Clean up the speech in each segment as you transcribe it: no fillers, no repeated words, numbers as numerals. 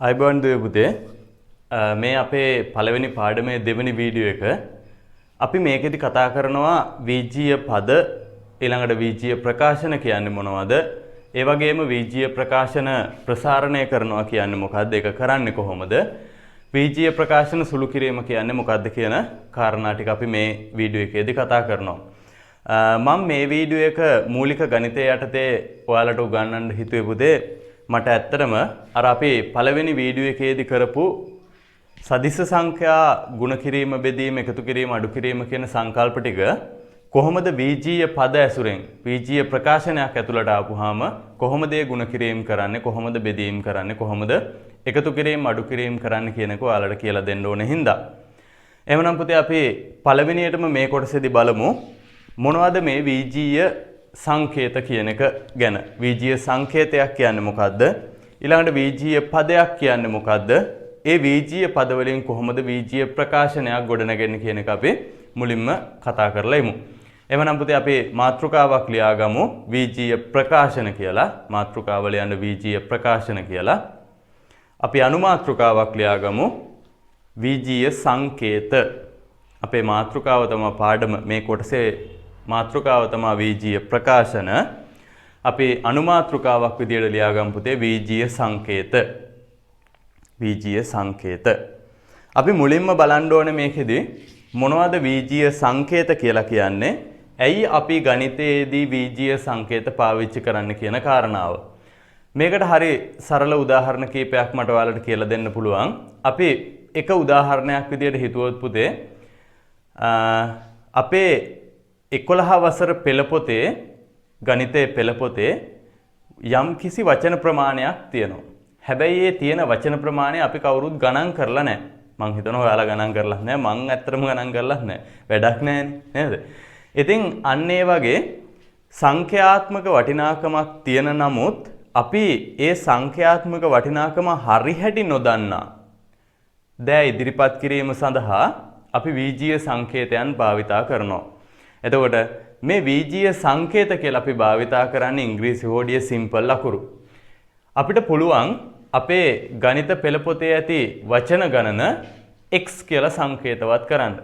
අයිබෝන් දුවේ පුතේ මේ අපේ පළවෙනි පාඩමේ දෙවෙනි වීඩියෝ එක අපි මේකෙදි කතා කරනවා විජීය පද ඊළඟට විජීය ප්‍රකාශන කියන්නේ මොනවද ඒ වගේම විජීය ප්‍රකාශන ප්‍රසාරණය කරනවා කියන්නේ මොකක්ද ඒක කරන්නේ කොහොමද විජීය ප්‍රකාශන සුළු කිරීම කියන්නේ මොකක්ද කියන කාරණා ටික අපි මේ වීඩියෝ එකේදී කතා කරනවා මම මේ වීඩියෝ එක මූලික ගණිතය යටතේ ඔයාලට උගන්වන්න හිතුවේ පුතේ මට ඇත්තටම අර අපි පළවෙනි වීඩියෝ එකේදී කරපු සදිස්ස සංඛ්‍යා ගුණ කිරීම බෙදීම එකතු කිරීම අඩු කිරීම කියන සංකල්ප ටික කොහොමද විජීය පද ඇසුරෙන් විජීය ප්‍රකාශනයක් ඇතුළට ආපුවාම කොහොමද ඒ ගුණ කිරීම කරන්නේ කොහොමද බෙදීම කරන්නේ කොහොමද එකතු කිරීම අඩු කිරීම කරන්නේ කියනක ඔයාලට කියලා දෙන්න ඕනේ හින්දා එහෙනම් පුතේ අපි පළවෙනියටම මේ කොටසේදී බලමු මොනවද මේ විජීය සංකේත කියන එක ගැන විජීය සංකේතයක් කියන්නේ මොකද්ද ඊළඟට විජීය පදයක් කියන්නේ මොකද්ද ඒ විජීය පද වලින් කොහොමද විජීය ප්‍රකාශනයක් ගොඩනගන්නේ කියන එක අපි මුලින්ම කතා කරලා ඉමු එහෙනම් පුතේ අපි මාතෘකාවක් ලියාගමු විජීය ප්‍රකාශන කියලා මාතෘකාවල යන විජීය ප්‍රකාශන කියලා අපි අනුමාතෘකාවක් ලියාගමු විජීය සංකේත අපේ මාතෘකාව තමයි පාඩම මේ කොටසේ මාතෘකාව තමයි විජීය ප්‍රකාශන අපි අනුමාතෘකාවක් විදියට ලියාගමු පුතේ විජීය සංකේත විජීය සංකේත අපි මුලින්ම බලන්න ඕනේ මේකෙදි මොනවද විජීය සංකේත කියලා කියන්නේ ඇයි අපි ගණිතයේදී විජීය සංකේත පාවිච්චි කරන්න කියන කාරණාව මේකට හරි සරල උදාහරණ කීපයක් මට ඔයාලට කියලා දෙන්න පුළුවන් අපි එක උදාහරණයක් විදියට හිතුවොත් පුතේ අපේ 11 වසර පෙළ පොතේ ගණිතයේ පෙළ පොතේ යම් කිසි වචන ප්‍රමාණයක් තියෙනවා. හැබැයි ඒ තියෙන වචන ප්‍රමාණය අපි කවුරුත් ගණන් කරලා නැහැ. මං හිතනවා ඔයාලා ගණන් කරලා නැහැ. මං ඇත්තටම ගණන් කරලා නැහැ. වැඩක් නැහැ නේද? ඉතින් අන්න ඒ වගේ සංඛ්‍යාත්මක වටිනාකමක් තියෙන නමුත් අපි ඒ සංඛ්‍යාත්මක වටිනාකම හරි හැටි නොදන්නා. දැන් ඉදිරිපත් කිරීම සඳහා අපි විජීය සංකේතයන් භාවිතා කරනවා. එතකොට මේ විජීය සංකේත කියලා අපි භාවිතා කරන්නේ ඉංග්‍රීසි හෝඩිය සිම්පල් අකුරු. අපිට පුළුවන් අපේ ගණිත පෙළ පොතේ ඇති වචන ගණන x කියලා සංකේතවත් කරන්න.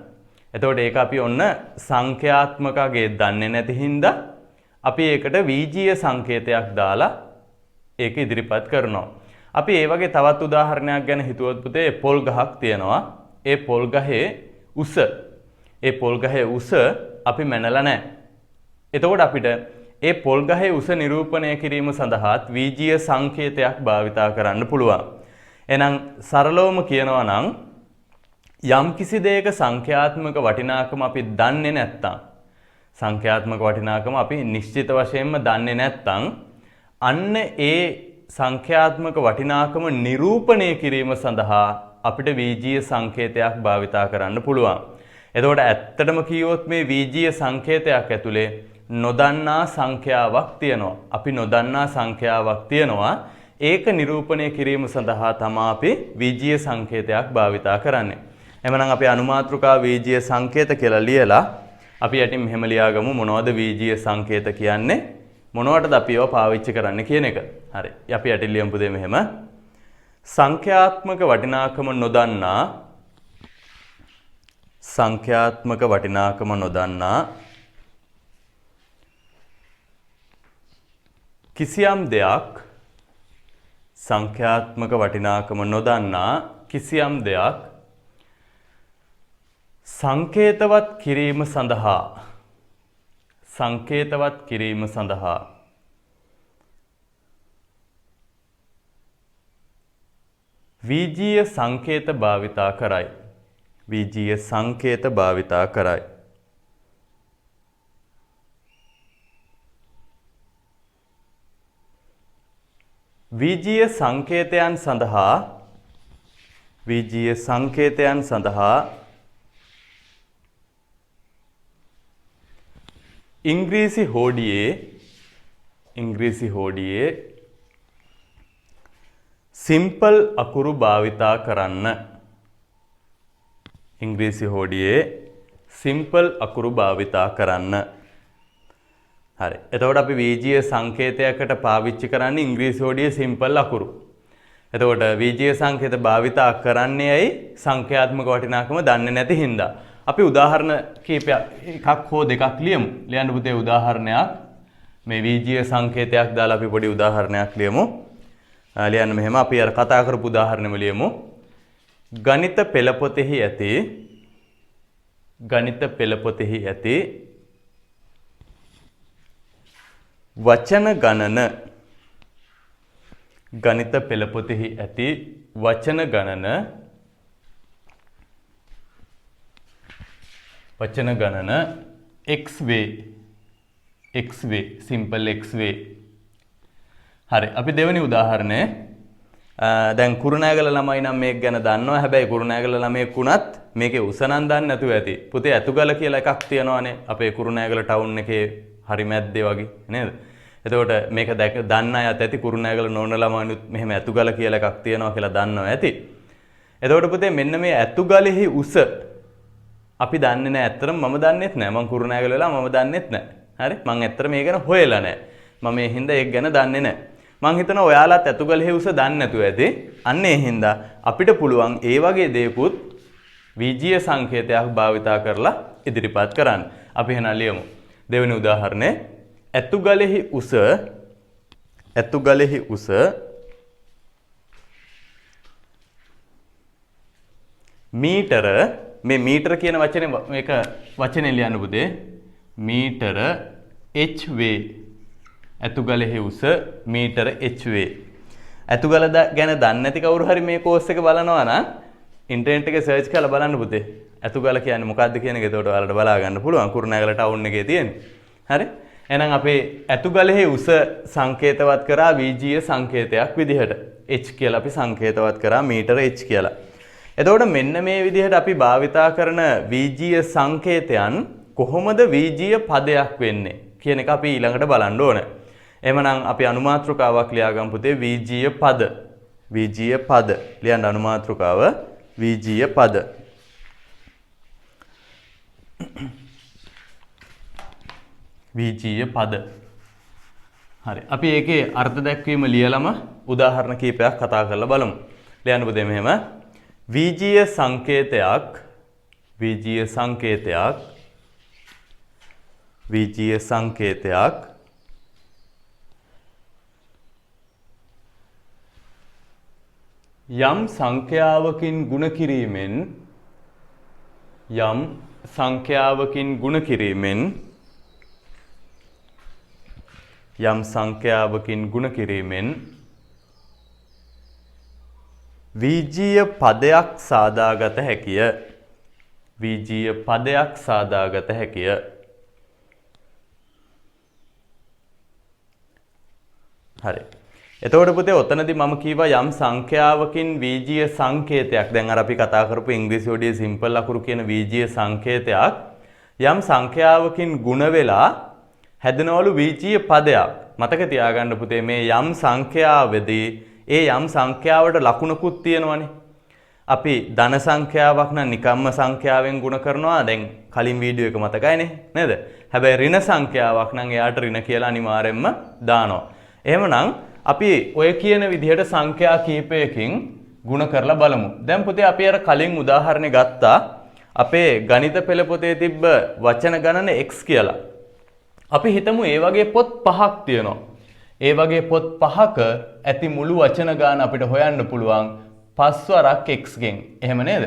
එතකොට ඒක අපි ඔන්න සංඛ්‍යාත්මකගේ දන්නේ නැති හින්දා අපි ඒකට විජීය සංකේතයක් දාලා ඒක ඉදිරිපත් කරනවා. අපි ඒ වගේ තවත් උදාහරණයක් ගැන හිතුවොත් පුතේ පොල් ගහක් තියෙනවා. ඒ පොල් ගහේ උස ඒ පොල් ගහේ උස අපි මැනලා නැහැ. එතකොට අපිට ඒ පොල් ගහේ උස නිරූපණය කිරීම සඳහාත් විජීය සංකේතයක් භාවිතා කරන්න පුළුවන්. එහෙනම් සරලවම කියනවා නම් යම් කිසි දෙයක සංඛ්‍යාත්මක වටිනාකම අපි දන්නේ නැත්නම් සංඛ්‍යාත්මක වටිනාකම අපි නිශ්චිත වශයෙන්ම දන්නේ නැත්නම් අන්න ඒ සංඛ්‍යාත්මක වටිනාකම නිරූපණය කිරීම සඳහා අපිට විජීය සංකේතයක් භාවිතා කරන්න පුළුවන්. එතකොට ඇත්තටම කිව්වොත් මේ විජීය සංකේතයක් ඇතුලේ නොදන්නා සංඛ්‍යාවක් තියෙනවා. අපි නොදන්නා සංඛ්‍යාවක් තියෙනවා. ඒක නිරූපණය කිරීම සඳහා තමයි අපි විජීය සංකේතයක් භාවිතා කරන්නේ. එහෙනම් අපි අනුමාතෘකා විජීය සංකේත කියලා ලියලා අපි යටින් මෙහෙම ලියාගමු මොනවද විජීය සංකේත කියන්නේ? මොනවටද අපි ඒවා පාවිච්චි කරන්නේ කියන එක. හරි. අපි යටින් ලියමු දෙ මෙහෙම. සංඛ්‍යාත්මක වටිනාකම නොදන්නා සංඛ්‍යාත්මක වටිනාකම නොදන්නා කිසියම් දෙයක් සංඛ්‍යාත්මක වටිනාකම නොදන්නා කිසියම් දෙයක් සංකේතවත් කිරීම සඳහා විජීය සංකේත භාවිතා කරයි. විජීය සංකේත භාවිතා කරයි. විජීය සංකේතයන් සඳහා ඉංග්‍රීසි හෝඩියේ සිම්පල් අකුරු භාවිතා කරන්න. ඉංග්‍රීසි හෝඩියේ සිම්පල් අකුරු භාවිතා කරන්න. හරි. එතකොට අපි විජීය සංකේතයකට පාවිච්චි කරන්නේ ඉංග්‍රීසි හෝඩියේ සිම්පල් අකුරු. එතකොට වීජීය සංකේත භාවිතා කරන්නේ ඇයි? සංඛ්‍යාත්මක වටිනාකම දන්නේ නැති හින්දා. අපි උදාහරණ කීපයක් එකක් හෝ දෙකක් ලියමු. ලියන්න පුතේ උදාහරණයක්. මේ වීජීය සංකේතයක් දාලා අපි පොඩි උදාහරණයක් ලියමු. ලියන්න මෙහෙම අපි අර කතා කරපු උදාහරණෙම ලියමු. ගණිත පෙළපොතෙහි ඇති වචන ගණන ගණිත පෙළපොතෙහි ඇති වචන ගණන x වේ simple x වේ. හරි අපි දෙවෙනි උදාහරණය දැන් කුරුණෑගල ළමයි නම් මේක ගැන දන්නවා. හැබැයි කුරුණෑගල ළමයෙක් වුණත් මේකේ උස නම් දන්නේ නැතුව ඇති. පුතේ ඇතුගල කියලා එකක් තියෙනවානේ අපේ කුරුණෑගල ටවුන් එකේ හරි මැද්දේ වගේ නේද? එතකොට මේක දන්න අයත් ඇති කුරුණෑගල නෝන ළමයිනුත් මෙහෙම ඇතුගල කියලා එකක් තියෙනවා කියලා දන්නවා ඇති. එතකොට පුතේ මෙන්න මේ ඇතුගලෙහි උස අපි දන්නේ නැහැ. ඇත්තටම මම දන්නෙත් නැහැ. මම කුරුණෑගල වෙලා මම දන්නෙත් නැහැ. හරි? මම ඇත්තට මේ ගැන හොයලා නැහැ. මම මේ හින්දා ඒක ගැන දන්නේ නැහැ. මං හිතනවා ඔයාලත් ඇතුගලෙහි උස දන්නේ නැතුව ඇති. අන්න ඒ හින්දා අපිට පුළුවන් ඒ වගේ දේකුත් වීජීය සංකේතයක් භාවිතා කරලා ඉදිරිපත් කරන්න. අපි එහෙනම් ලියමු. දෙවෙනි උදාහරණය ඇතුගලෙහි උස මීටර මේ මීටර කියන වචනේ මේක වචනේ ලියන්න පුතේ. මීටර h වේ. ඇතුගලෙහි උස මීටර h වේ. ඇතුගල ගැන දන්නේ නැති කවුරු හරි මේ කෝස් එක බලනවා නම් ඉන්ටර්නෙට් එකේ සර්ච් කරලා බලන්න පුතේ. ඇතුගල කියන්නේ මොකක්ද කියන එක එතකොට ඔයාලට බලා ගන්න පුළුවන්. කුරුණෑගල ටවුන් එකේ තියෙන්නේ. හරි? එහෙනම් අපේ ඇතුගලෙහි උස සංකේතවත් කරා වීජීය සංකේතයක් විදිහට. h කියලා අපි සංකේතවත් කරා මීටර h කියලා. එතකොට මෙන්න මේ විදිහට අපි භාවිතා කරන වීජීය සංකේතයන් කොහොමද වීජීය පදයක් වෙන්නේ කියන එක අපි ඊළඟට බලන්න ඕනේ. එහෙමනම් අපි අනුමාත්‍රකාවක් ලියාගමු පුතේ වීජීය පද. වීජීය පද ලියන්න අනුමාත්‍රකාව වීජීය පද. වීජීය පද. හරි. අපි ඒකේ අර්ථ දැක්වීම ලියලම උදාහරණ කීපයක් කතා කරලා බලමු. ලියන්න පුතේ මෙහෙම වීජීය සංකේතයක් යම් සංඛ්‍යාවකින් ගුණ කිරීමෙන් වීජීය පදයක් සාදාගත හැකිය. හරි. එතකොට පුතේ ඔතනදී මම කීවා යම් සංඛ්‍යාවකින් වීජීය සංකේතයක් දැන් අර අපි කතා කරපු ඉංග්‍රීසි වලින් සිම්පල් අකුරු කියන වීජීය සංකේතයක් යම් සංඛ්‍යාවකින් ගුණ වෙලා හැදෙනවලු වීජීය පදයක්. මතක තියාගන්න පුතේ මේ යම් සංඛ්‍යාවෙදී ඒ යම් සංඛ්‍යාවට ලකුණකුත් තියෙනවනේ. අපි ධන සංඛ්‍යාවක් නම් නිකම්ම සංඛ්‍යාවෙන් ගුණ කරනවා. දැන් කලින් වීඩියෝ එක මතකයිනේ නේද? හැබැයි ඍණ සංඛ්‍යාවක් නම් එයාට ඍණ කියලා අනිවාර්යෙන්ම දානවා. එහෙමනම් අපි ඔය කියන විදිහට සංඛ්‍යා කීපයකින් ගුණ කරලා බලමු. දැන් පුතේ අපි අර කලින් උදාහරණේ ගත්තා. අපේ ගණිත පෙළ පොතේ තිබ්බ වචන ගණන x කියලා. අපි හිතමු ඒ වගේ පොත් 5ක් තියෙනවා. ඒ වගේ පොත් 5ක ඇති මුළු වචන ගාන අපිට හොයන්න පුළුවන් 5 වරක් x ගෙන්. එහෙම නේද?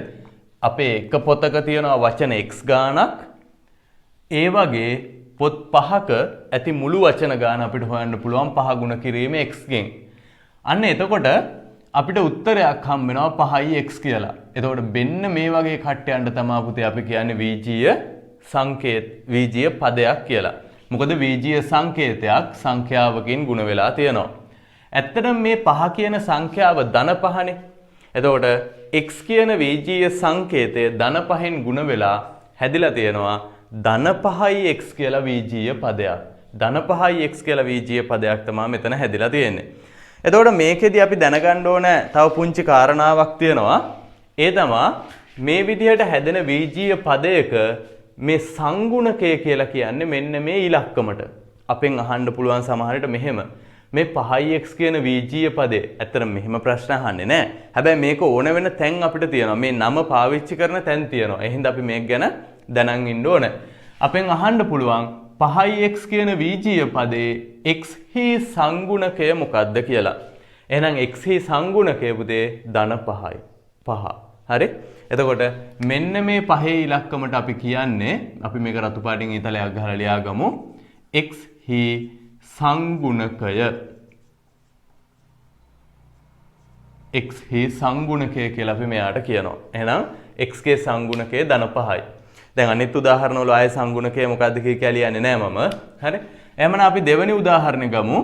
අපේ එක පොතක තියෙනවා වචන x ගානක්. ඒ වගේ පොත් 5ක ඇති මුළු වචන ගාන අපිට හොයන්න පුළුවන් 5 ගුණ කිරීම x ගෙන්. අන්න එතකොට අපිට උත්තරයක් හම් වෙනවා 5යි x කියලා. එතකොට මෙන්න මේ වගේ කට්ටයන්ට තමයි පුතේ අපි කියන්නේ වීජීය පදයක් කියලා. මොකද වීජීය සංකේතයක් සංඛ්‍යාවකින් ගුණ වෙලා තියෙනවා. ඇත්තටම මේ 5 කියන සංඛ්‍යාව ධන 5නේ. එතකොට x කියන වීජීය සංකේතය ධන 5න් ගුණ වෙලා හැදිලා තියෙනවා ධන 5යි x කියලා වීජීය පදයක්. ධන 5යි x කියලා වීජීය පදයක් තමයි මෙතන හැදිලා තියෙන්නේ. එතකොට මේකෙදි අපි දැනගන්න ඕන තව පුංචි කාරණාවක් තියෙනවා. ඒ තමයි මේ විදිහට හැදෙන වීජීය පදයක මේ සංගුණකය කියලා කියන්නේ මෙන්න මේ ඉලක්කමට. අපෙන් අහන්න පුළුවන් සමහරට මෙහෙම. මේ 5x කියන වීජීය පදේ ඇත්තට මෙහෙම ප්‍රශ්න අහන්නේ නැහැ. හැබැයි මේක ඕන වෙන තැන් අපිට තියෙනවා. මේ නම පාවිච්චි කරන තැන් තියෙනවා. ඒ හින්දා අපි මේක ගැන දැනන් ඉන්න ඕනේ. අපෙන් අහන්න පුළුවන් 5x කියන වීජීය පදේ x හි සංගුණකය මොකක්ද කියලා. එහෙනම් x හි සංගුණකය පුතේ ධන 5යි. 5. හරි? එතකොට මෙන්න මේ පහේ ඉලක්කමට අපි කියන්නේ අපි මේක රතු පාටින් ඊතලයක් ගහලා ලියාගමු. x හි සංගුණකය. x හි සංගුණකය කියලා අපි මෙයාට කියනවා. එහෙනම් x ගේ සංගුණකය ධන 5යි. දැන් අනිත් උදාහරණ වල ආයේ සංගුණකය මොකද්ද කියලා ලියන්නේ නැහැ මම. හරි? එහෙනම් අපි දෙවෙනි උදාහරණය ගමු.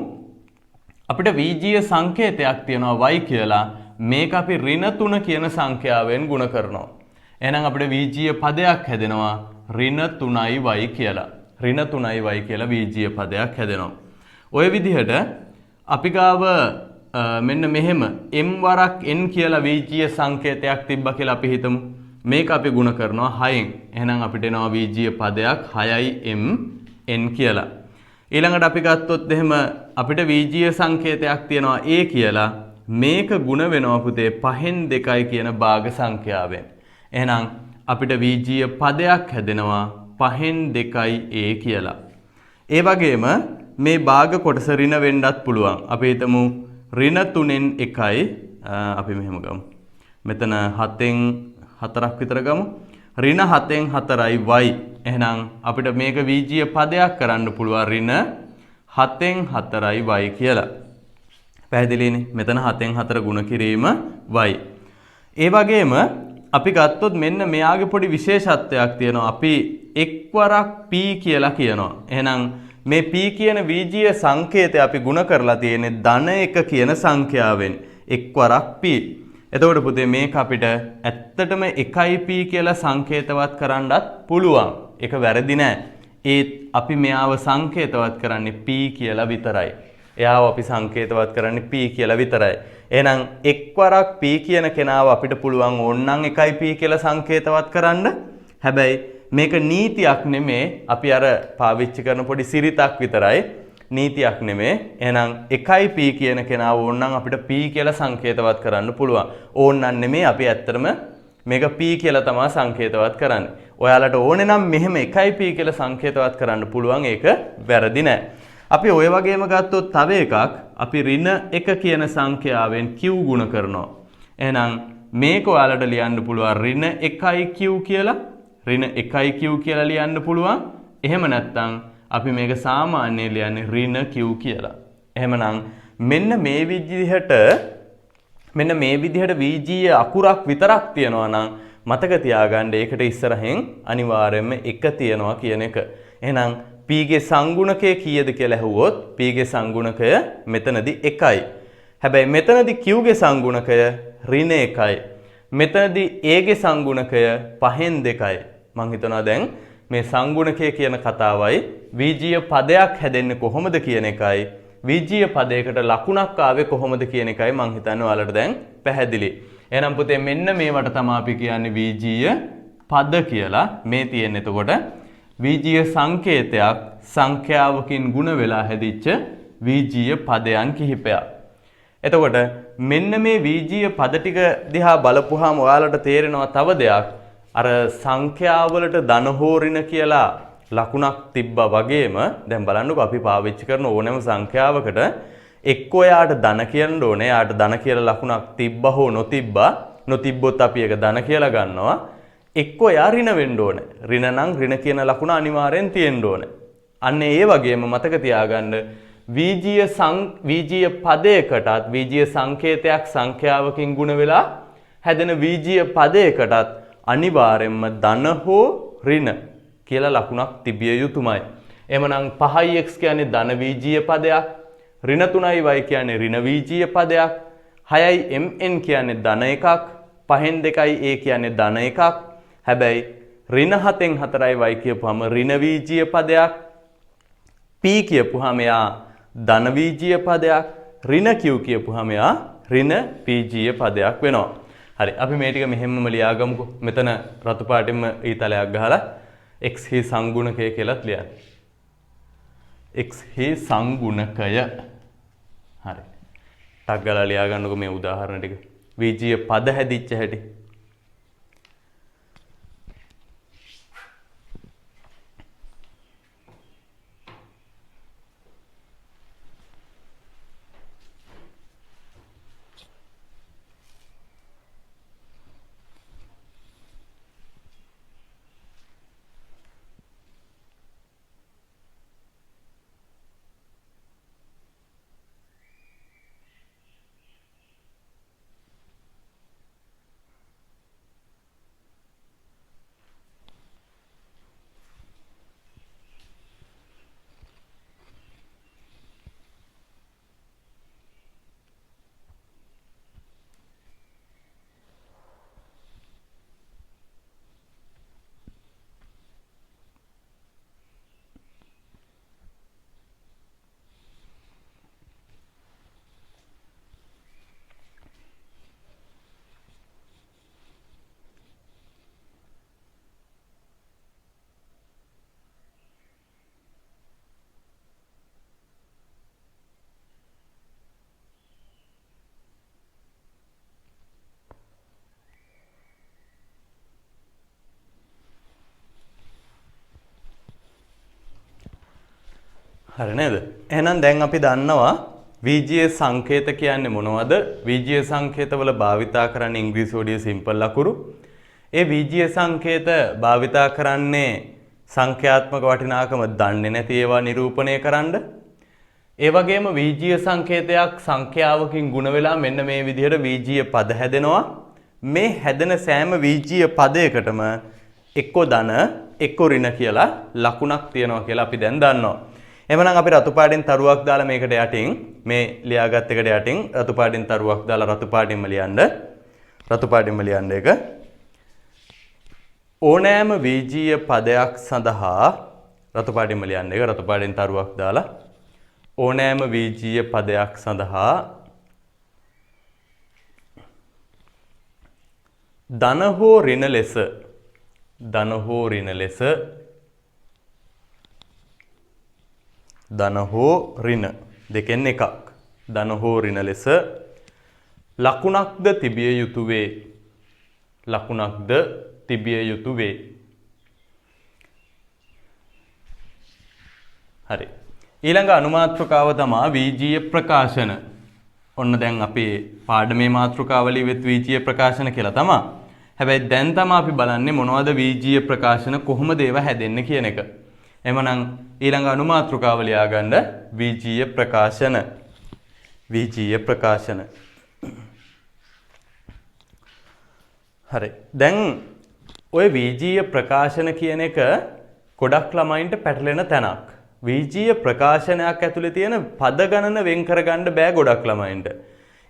අපිට වීජීය සංකේතයක් තියෙනවා y කියලා. මේක අපි ඍණ 3 කියන සංඛ්‍යාවෙන් ගුණ කරනවා. එහෙනම් අපිට වීජීය පදයක් හැදෙනවා ඍණ 3y කියලා. ඍණ 3y කියලා වීජීය පදයක් හැදෙනවා. ඔය විදිහට අපි ගාව මෙන්න මෙහෙම m වරක් n කියලා වීජීය සංකේතයක් තිබ්බා කියලා අපි හිතමු. මේක අපි ගුණ කරනවා 6න්. එහෙනම් අපිට එනවා වීජීය පදයක් 6m n කියලා. ඊළඟට අපි ගත්තොත් එහෙම අපිට වීජීය සංකේතයක් තියෙනවා a කියලා. මේක ගුණ වෙනවා පුතේ 5න් 2යි කියන භාග සංඛ්‍යාවෙන්. එහෙනම් අපිට වීජීය පදයක් හැදෙනවා 5න් 2යි a කියලා. ඒ වගේම මේ භාග කොටස ඍණ වෙන්නත් පුළුවන්. අපි හිතමු ඍණ 3න් 1යි අපි මෙහෙම ගමු. මෙතන 7න් 4ක් විතර ගමු. ඍණ 7න් 4යි y. එහෙනම් අපිට මේක වීජීය පදයක් කරන්න පුළුවන් ඍණ 7න් 4යි y කියලා. පැහැදිලිනේ? මෙතන 7න් 4 ගුණ කිරීම y. ඒ වගේම අපි ගත්තොත් මෙන්න මෙයාගේ පොඩි විශේෂත්වයක් තියෙනවා. අපි එක්වරක් p කියලා කියනවා. එහෙනම් මේ p කියන වීජීය සංකේතය අපි ගුණ කරලා තියෙන්නේ ධන 1 කියන සංඛ්‍යාවෙන්. එක්වරක් p. එතකොට පුතේ මේක අපිට ඇත්තටම 1p කියලා සංකේතවත් කරන්නත් පුළුවන්. ඒක වැරදි නෑ. ඒත් අපි මෙයාව සංකේතවත් කරන්නේ p කියලා විතරයි. එයාව අපි සංකේතවත් කරන්නේ p කියලා විතරයි. එහෙනම් එක්වරක් p කියන කෙනාව අපිට පුළුවන් ඕනනම් 1p කියලා සංකේතවත් කරන්න. හැබැයි මේක නීතියක් නෙමේ. අපි අර පාවිච්චි කරන පොඩි සිරිතක් විතරයි. නීතියක් නෙමේ. එහෙනම් 1p කියන කෙනාව ඕනනම් අපිට p කියලා සංකේතවත් කරන්න පුළුවන්. ඕනනම් නෙමේ අපි ඇත්තටම මේක p කියලා තමයි සංකේතවත් කරන්නේ. ඔයාලට ඕනේ නම් මෙහෙම 1p කියලා සංකේතවත් කරන්න පුළුවන්. ඒක වැරදි නෑ. අපි ඔය වගේම ගත්තොත් තව එකක් අපි ඍණ 1 කියන සංඛ්‍යාවෙන් q ගුණ කරනවා. එහෙනම් මේක ඔයාලට ලියන්න පුළුවන් ඍණ 1q කියලා. ඍණ 1q කියලා ලියන්න පුළුවන්. එහෙම නැත්නම් අපි මේක සාමාන්‍යයෙන් ලියන්නේ ඍණ q කියලා. එහෙමනම් මෙන්න මේ විදිහට වීජීය අකුරක් විතරක් තියනවා නම් මතක තියාගන්න ඒකට ඉස්සරහින් අනිවාර්යයෙන්ම 1 තියනවා කියන එක. එහෙනම් p ගේ සංගුණකය කීයද කියලා ඇහුවොත් p ගේ සංගුණකය මෙතනදී 1යි. හැබැයි මෙතනදී q ගේ සංගුණකය ඍණ 1යි. මෙතනදී a ගේ සංගුණකය 5න් 2යි. මම හිතනවා දැන් මේ සංගුණකය කියන කතාවයි වීජීය පදයක් හැදෙන්නේ කොහොමද කියන එකයි වීජීය පදයකට ලකුණක් ආවේ කොහොමද කියන එකයි මම හිතන්නේ ඔයාලට දැන් පැහැදිලි. එහෙනම් පුතේ මෙන්න මේවට තමයි අපි කියන්නේ වීජීය පද කියලා. මේ තියෙන එතකොට වීජීය සංකේතයක් සංඛ්‍යාවකින් ගුණ වෙලා හැදිච්ච වීජීය පදයන් කිහිපයක්. එතකොට මෙන්න මේ වීජීය පද ටික දිහා බලපුවාම ඔයාලට තේරෙනවා තව දෙයක්. අර සංඛ්‍යාවලට ධන හෝ ඍණ කියලා ලකුණක් තිබ්බා වගේම දැන් බලන්නකෝ අපි පාවිච්චි කරන ඕනෑම සංඛ්‍යාවකට එක්කෝ යාට ධන කියන්න ඕනේ. යාට ධන කියලා ලකුණක් තිබ්බා හෝ නොතිබ්බොත් අපි ඒක ධන කියලා ගන්නවා. එක්කෝ යා ඍණ වෙන්න ඕනේ. ඍණ නම් ඍණ කියන ලකුණ අනිවාර්යෙන් තියෙන්න ඕනේ. අන්න ඒ වගේම මතක තියාගන්න වීජීය පදයකටත් වීජීය සංකේතයක් සංඛ්‍යාවකින් ගුණ වෙලා හැදෙන වීජීය පදයකටත් අනිවාර්යෙන්ම ධන හෝ ඍණ කියලා ලකුණක් තිබිය යුතුමයි. එhmenan 5x කියන්නේ ධන වීජීය පදයක්, ඍණ 3y කියන්නේ ඍණ වීජීය පදයක්, 6mn කියන්නේ ධන එකක්, 5න් 2යි a කියන්නේ ධන එකක්. හැබැයි ඍණ 7න් 4y කියපුවම ඍණ වීජීය පදයක්, p කියපුවම යා ධන වීජීය පදයක්, ඍණ q කියපුවම යා ඍණ පීජීය පදයක් වෙනවා. හරි අපි මේ ටික මෙහෙමම ලියාගමුකෝ. මෙතන රතු පාටින්ම ඊතලයක් ගහලා x හි සංගුණකය කියලාත් ලියන්න. x හි සංගුණකය ටක් ගාලා ලියා ගන්නකො මේ උදාහරණ ටික. වීජීය පද හැදිච්ච හැටි. හරි නේද? එහෙනම් දැන් අපි දන්නවා වීජීය සංකේත කියන්නේ මොනවද? වීජීය සංකේතවල භාවිතා කරන්නේ ඉංග්‍රීසි වලිය සිම්පල් ලකුරු. ඒ වීජීය සංකේත භාවිතා කරන්නේ සංඛ්‍යාත්මක වටිනාකම දන්නේ නැති ඒවා නිරූපණය කරන්න. ඒ වගේම වීජීය සංකේතයක් සංඛ්‍යාවකින් ගුණ වෙලා මෙන්න මේ විදිහට වීජීය පද හැදෙනවා. මේ හැදෙන සෑම වීජීය පදයකටම එක්ක ධන එක්ක ඍණ කියලා ලකුණක් තියෙනවා කියලා අපි දැන් දන්නවා. එහෙනම් අපි රතු පාටින් තරුවක් දාලා මේකට යටින් මේ ලියාගත් එකට යටින් රතු පාටින් තරුවක් දාලා රතු පාටින්ම ලියන්න. රතු පාටින්ම ලියන්න එක. ඕනෑම වීජීය පදයක් සඳහා රතු පාටින්ම ලියන්න එක. රතු පාටින් තරුවක් දාලා ඕනෑම වීජීය පදයක් සඳහා ධන හෝ ඍණ ලෙස ධන හෝ ඍණ ලෙස ධන හෝ ඍණ දෙකෙන් එකක් ධන හෝ ඍණ ලෙස ලකුණක්ද තිබිය යුතු වේ. ලකුණක්ද තිබිය යුතු වේ. හරි. ඊළඟ අනුමාත්‍රකාව තමයි වීජීය ප්‍රකාශන. ඔන්න දැන් අපේ පාඩමේ මාතෘකාවලිය වෙත් වීජීය ප්‍රකාශන කියලා තමයි. හැබැයි දැන් තමයි අපි බලන්නේ මොනවද වීජීය ප්‍රකාශන කොහොමද ඒවා හැදෙන්නේ කියන එක. එමනම් ඊළඟ අනුමාත්‍රකාව ලියා ගන්න වීජීය ප්‍රකාශන. වීජීය ප්‍රකාශන. හරි. දැන් ඔය වීජීය ප්‍රකාශන කියන එක ගොඩක් ළමයින්ට පැටලෙන තැනක්. වීජීය ප්‍රකාශනයක් ඇතුලේ තියෙන පද ගණන වෙන් කරගන්න බෑ ගොඩක් ළමයින්ට.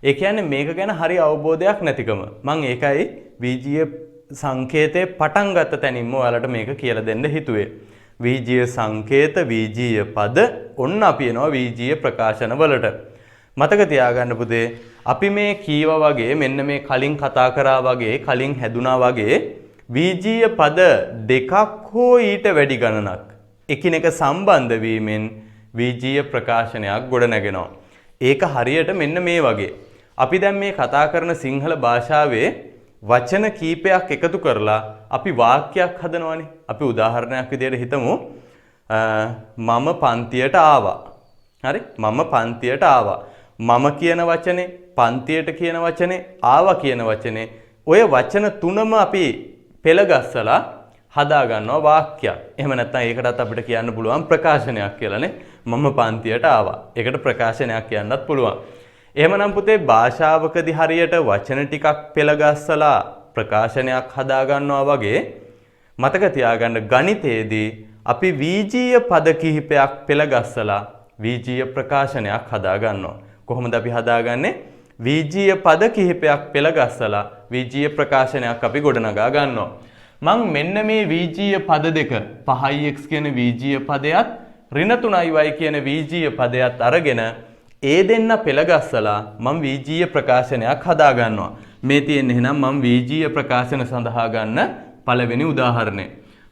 ඒ කියන්නේ මේක ගැන හරි අවබෝධයක් නැතිකම. මම ඒකයි වීජීය සංකේතේ පටන් ගත්ත තැනින්ම ඔයාලට මේක කියලා දෙන්න හිතුවේ. වීජීය සංකේත වීජීය පද ඔන්න අපි එනවා වීජීය ප්‍රකාශන වලට. මතක තියාගන්න පුතේ අපි මේ කීවා වගේ මෙන්න මේ කලින් කතා කරා වගේ කලින් හැදුනා වගේ වීජීය පද දෙකක් හෝ ඊට වැඩි ගණනක් එකිනෙක සම්බන්ධ වීමෙන් වීජීය ප්‍රකාශනයක් ගොඩනගෙනවා. ඒක හරියට මෙන්න මේ වගේ. අපි දැන් මේ කතා කරන සිංහල භාෂාවේ වචන කීපයක් එකතු කරලා අපි වාක්‍යයක් හදනවානේ. අපි උදාහරණයක් විදිහට හිතමු මම පන්තියට ආවා. හරි? මම පන්තියට ආවා. මම කියන වචනේ, පන්තියට කියන වචනේ, ආවා කියන වචනේ ඔය වචන තුනම අපි පෙළගස්සලා හදා ගන්නවා වාක්‍යයක්. එහෙම නැත්නම් ඒකටත් අපිට කියන්න පුළුවන් ප්‍රකාශනයක් කියලානේ. මම පන්තියට ආවා. ඒකට ප්‍රකාශනයක් කියන්නත් පුළුවන්. එහෙමනම් පුතේ භාෂාවකදී හරියට වචන ටිකක් පෙළගස්සලා ප්‍රකාශනයක් හදා ගන්නවා වගේ මතක තියාගන්න ගණිතයේදී අපි වීජීය පද කිහිපයක් පෙළගස්සලා වීජීය ප්‍රකාශනයක් හදා ගන්නවා. කොහොමද අපි හදාගන්නේ? වීජීය පද කිහිපයක් පෙළගස්සලා වීජීය ප්‍රකාශනයක් අපි ගොඩනගා ගන්නවා. මං මෙන්න මේ වීජීය පද දෙක 5x කියන වීජීය පදයක් ඍණ 3y කියන වීජීය පදයක් අරගෙන ඒ දෙන්න පෙළගස්සලා මම වීජීය ප්‍රකාශනයක් හදා ගන්නවා. මේ තියෙන්නේ එහෙනම් මම වීජීය ප්‍රකාශන සඳහා ගන්න පළවෙනි උදාහරණය.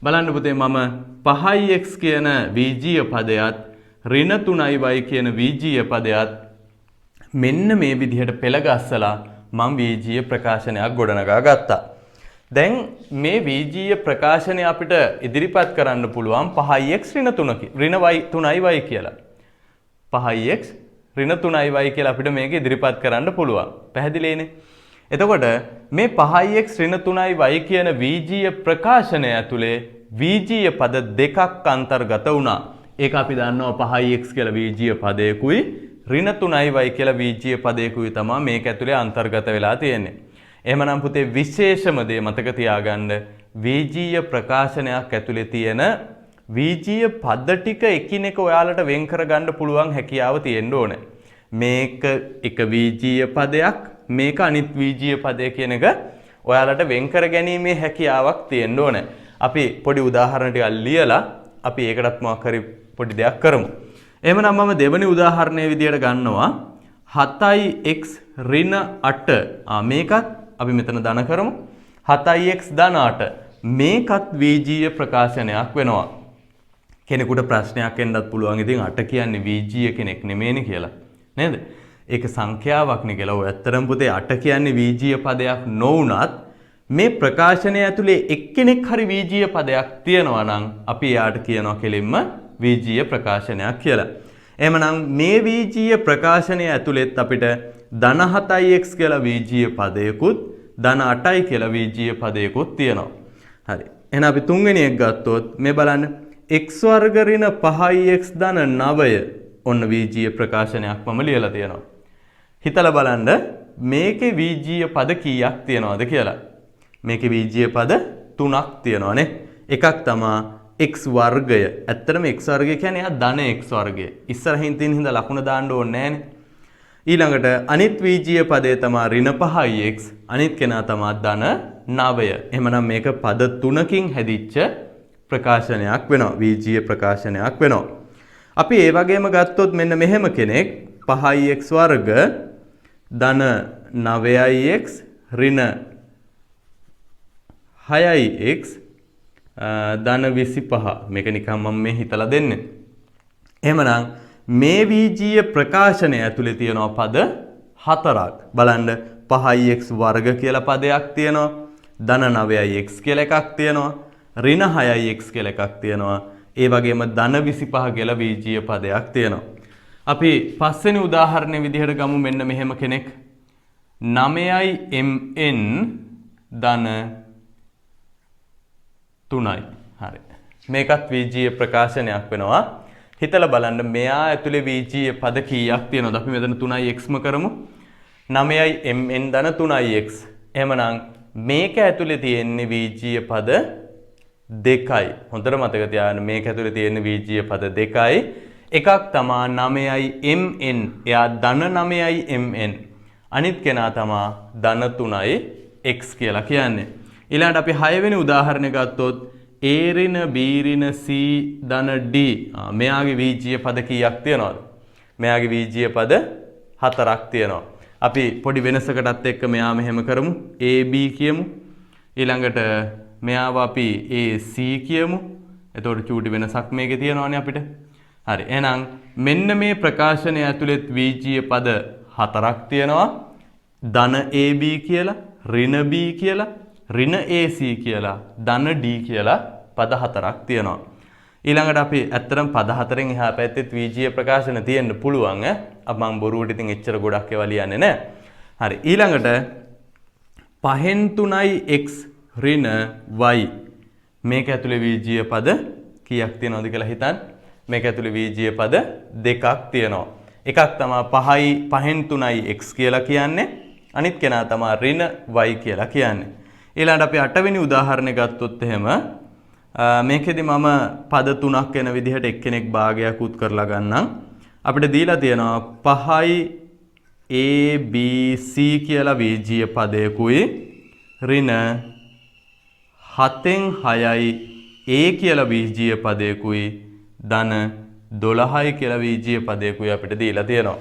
බලන්න පුතේ මම 5x කියන වීජීය පදයට ඍණ 3y කියන වීජීය පදයට මෙන්න මේ විදිහට පෙළ ගස්සලා මම වීජීය ප්‍රකාශනයක් ගොඩනගා ගත්තා. දැන් මේ වීජීය ප්‍රකාශනය අපිට ඉදිරිපත් කරන්න පුළුවන් 5x ඍණ 3y කියලා. 5x ඍණ 3y කියලා අපිට මේක ඉදිරිපත් කරන්න පුළුවන්. පැහැදිලිනේ? එතකොට මේ 5x ඍණ 3y කියන වීජීය ප්‍රකාශනය ඇතුලේ වීජීය පද දෙකක් අන්තර්ගත වුණා. ඒක අපි දන්නවා 5x කියලා වීජීය පදයකුයි ඍණ 3y කියලා වීජීය පදයකුයි තමයි මේක ඇතුලේ අන්තර්ගත වෙලා තියෙන්නේ. එහෙමනම් පුතේ විශේෂම දේ මතක තියාගන්න වීජීය ප්‍රකාශනයක් ඇතුලේ තියෙන වීජීය පද ටික එකිනෙක ඔයාලට වෙන් කරගන්න පුළුවන් හැකියාව තියෙන්න ඕනේ. මේක එක වීජීය පදයක් මේක අනිත් වීජීය පදය කියන එක ඔයාලට වෙන් කර ගැනීමේ හැකියාවක් තියෙන්න ඕනේ. අපි පොඩි උදාහරණ ටිකක් ලියලා අපි ඒකටත් මොකක් හරි පොඩි දෙයක් කරමු. එහෙමනම් මම දෙවෙනි උදාහරණයේ විදියට ගන්නවා 7x ඍණ 8. මේකත් අපි මෙතන ධන කරමු. 7x ධන 8. මේකත් වීජීය ප්‍රකාශනයක් වෙනවා. කෙනෙකුට ප්‍රශ්නයක් එන්නත් පුළුවන් ඉතින් 8 කියන්නේ වීජීය කෙනෙක් නෙමෙයිනේ කියලා. නේද? ඒක සංඛ්‍යාවක් නේ කියලා. ඔය ඇත්තටම පුතේ 8 කියන්නේ වීජීය පදයක් නොවුනත් මේ ප්‍රකාශනය ඇතුලේ එක්කෙනෙක් හරි වීජීය පදයක් තියෙනවා නම් අපි එයාට කියනවා කෙලින්ම වීජීය ප්‍රකාශනයක් කියලා. එහෙමනම් මේ වීජීය ප්‍රකාශනය ඇතුලෙත් අපිට ධන 7x කියලා වීජීය පදයකුත් ධන 8යි කියලා වීජීය පදයකුත් තියෙනවා. හරි. එහෙනම් අපි තුන්වෙනි එක ගත්තොත් මේ බලන්න x වර්ග ඍණ 5x ධන 9 ඔන්න වීජීය ප්‍රකාශනයක් මම ලියලා තියෙනවා. හිතලා බලන්න මේකේ වීජීය පද කීයක් තියෙනවද කියලා. මේකේ වීජීය පද 3ක් තියෙනවානේ. එකක් තමයි x වර්ගය. ඇත්තටම x වර්ගය කියන්නේ එයා ධන x වර්ගය. ඉස්සරහින් තියෙන හින්දා ලකුණ දාන්න ඕනේ නැහනේ. ඊළඟට අනිත් වීජීය පදේ තමයි ඍණ 5x. අනිත් කෙනා තමයි ධන 9. එහෙමනම් මේක පද 3කින් හැදිච්ච ප්‍රකාශනයක් වෙනවා. වීජීය ප්‍රකාශනයක් වෙනවා. අපි ඒ වගේම ගත්තොත් මෙන්න මෙහෙම කෙනෙක් 5x වර්ග ධන 9x ඍණ 6x ධන 25. මේක නිකන් මම මේ හිතලා දෙන්නේ. එහෙමනම් මේ වීජීය ප්‍රකාශනය ඇතුලේ තියෙනවා පද 4ක්. බලන්න 5x වර්ග කියලා පදයක් තියෙනවා. ධන 9x කියලා එකක් තියෙනවා. ඍණ 6x කියලා එකක් තියෙනවා. ඒ වගේම ධන 25 කියලා වීජීය පදයක් තියෙනවා. අපි පස්වෙනි උදාහරණයේ විදිහට ගමු මෙන්න මෙහෙම කෙනෙක් 9mn ධන 3යි. හරි. මේකත් වීජීය ප්‍රකාශනයක් වෙනවා. හිතලා බලන්න මෙයා ඇතුලේ වීජීය පද කීයක් තියෙනවද? අපි මෙතන 3xම කරමු. 9mn ධන 3x. එහෙමනම් මේක ඇතුලේ තියෙන්නේ වීජීය පද දෙකයි. හොඳට මතක තියාගන්න මේක ඇතුලේ තියෙන වීජීය පද දෙකයි. එකක් තමා 9mn. එයා ධන 9mn. අනිත් කෙනා තමා ධන 3යි x කියලා කියන්නේ. ඊළඟට අපි 6 වෙනි උදාහරණය ගත්තොත් a ඍණ b ඍණ c ධන d. මෙයාගේ වීජීය පද කීයක් තියෙනවද? මෙයාගේ වීජීය පද 4ක් තියෙනවා. අපි පොඩි වෙනසකටත් එක්ක මෙයා මෙහෙම කරමු. a b කියමු. ඊළඟට මෙයාව අපි AC කියමු. එතකොට චූටි වෙනසක් මේකේ තියෙනවානේ අපිට. හරි. එහෙනම් මෙන්න මේ ප්‍රකාශනය ඇතුළෙත් වීජීය පද 4ක් තියෙනවා. ධන AB කියලා, ඍණ B කියලා, ඍණ AC කියලා, ධන D කියලා පද 4ක් තියෙනවා. ඊළඟට අපි ඇත්තටම පද 4න් එහා පැත්තෙත් වීජීය ප්‍රකාශන තියෙන්න පුළුවන් ඈ. අපි මම බොරුවට ඉතින් එච්චර ගොඩක් ඒවා ලියන්නේ නැහැ. හරි. ඊළඟට 5න් 3යි x ඍණ y. මේක ඇතුලේ වීජීය පද කීයක් තියෙනවද කියලා හිතන්න. මේක ඇතුලේ වීජීය පද දෙකක් තියෙනවා. එකක් තමයි 5න් 3යි x කියලා කියන්නේ. අනිත් කෙනා තමයි ඍණ y කියලා කියන්නේ. ඊළඟට අපි 8 වෙනි උදාහරණය ගත්තොත් එහෙම මේකෙදි මම පද 3ක් වෙන විදිහට එක්කෙනෙක් භාගයක් උත් කරලා ගන්නම්. අපිට දීලා තියෙනවා 5යි ABC කියලා වීජීය පදයකුයි ඍණ 7න් 6යි A කියලා වීජීය පදයකුයි ධන 12යි කියලා වීජීය පදයකුයි අපිට දීලා තියෙනවා.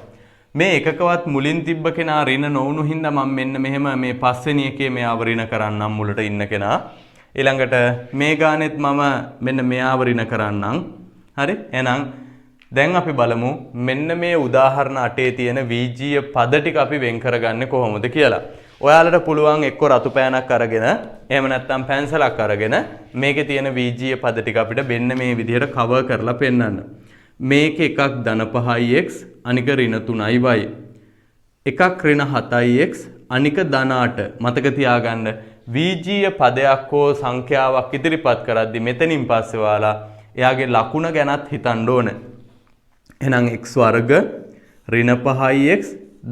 මේ එකකවත් මුලින් තිබ්බ කෙනා ඍණ නොවුණු හින්දා මම මෙන්න මෙහෙම මේ පස්වෙනි එකේ මෙයාව ඍණ කරන්නම් මුලට ඉන්න කෙනා. ඊළඟට මේ ගානෙත් මම මෙන්න මෙයාව ඍණ කරන්නම්. හරි? එහෙනම් දැන් අපි බලමු මෙන්න මේ උදාහරණ 8 තියෙන වීජීය පද ටික අපි වෙන් කරගන්නේ කොහොමද කියලා. ඔයාලට පුළුවන් එක්ක රතු පෑනක් අරගෙන එහෙම නැත්නම් පැන්සලක් අරගෙන මේකේ තියෙන වීජීය පද ටික අපිට මෙන්න මේ විදිහට කවර් කරලා පෙන්නන්න. මේක එකක් ධන 5x අනික ඍණ 3y. එකක් ඍණ 7x අනික ධන 8. මතක තියාගන්න වීජීය පදයක් හෝ සංඛ්‍යාවක් ඉදිරිපත් කරද්දි මෙතනින් පස්සේ ඔයාලා එයාගේ ලකුණ ගැනත් හිතන්න ඕනේ. එහෙනම් x වර්ග ඍණ 5x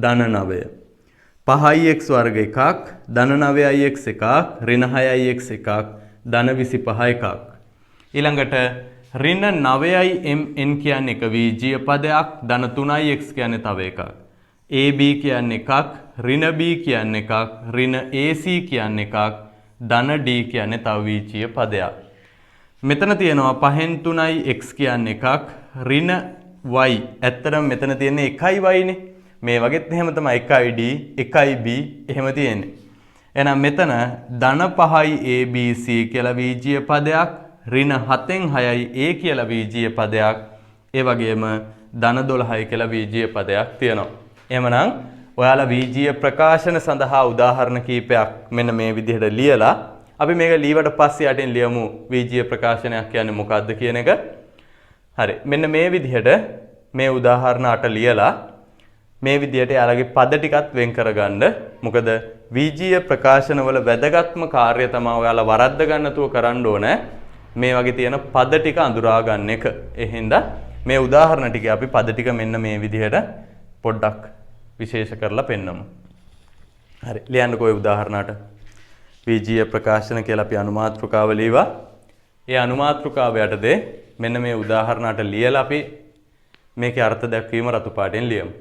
ධන 9. 5x වර්ග එකක් ධන 9x එකක් ඍණ 6x එකක් ධන 25 එකක්. ඊළඟට ඍණ 9mn කියන්නේ එක වීජීය පදයක් ධන 3x කියන්නේ තව එකක්. ab කියන්නේ එකක් ඍණ b කියන්නේ එකක් ඍණ ac කියන්නේ එකක් ධන d කියන්නේ තව වීජීය පදයක්. මෙතන තියෙනවා 5න් 3යි x කියන්නේ එකක් ඍණ y. ඇත්තටම මෙතන තියෙන්නේ 1y නේ. මේ වගේත් එහෙම තමයි 1id 1b එහෙම තියෙන්නේ. එහෙනම් මෙතන ධන 5යි abc කියලා වීජීය පදයක් ඍණ 7න් 6යි a කියලා වීජීය පදයක් ඒ වගේම ධන 12යි කියලා වීජීය පදයක් තියෙනවා. එහෙමනම් ඔයාලා වීජීය ප්‍රකාශන සඳහා උදාහරණ කීපයක් මෙන්න මේ විදිහට ලියලා අපි මේක ලියවට පස්සේ යටින් ලියමු වීජීය ප්‍රකාශනයක් කියන්නේ මොකක්ද කියන එක. හරි. මෙන්න මේ විදිහට මේ උදාහරණ 8 ලියලා මේ විදිහට යාළගේ පද ටිකත් වෙන් කරගන්න. මොකද වීජීය ප්‍රකාශනවල වැදගත්ම කාර්යය තමයි ඔයාලා වරද්ද ගන්නතුව කරන්න ඕනේ. මේ වගේ තියෙන පද ටික අඳුරා ගන්න එක. ඒ හින්දා මේ උදාහරණ ටික අපි පද ටික මෙන්න මේ විදිහට පොඩ්ඩක් විශේෂ කරලා පෙන්නමු. හරි. ලියන්නකෝ ඒ උදාහරණට. වීජීය ප්‍රකාශන කියලා අපි අනුමාත්‍රිකාව ලියවා. ඒ අනුමාත්‍රිකාව යටතේ මෙන්න මේ උදාහරණට ලියලා අපි මේකේ අර්ථ දැක්වීම රතු පාටෙන් ලියමු.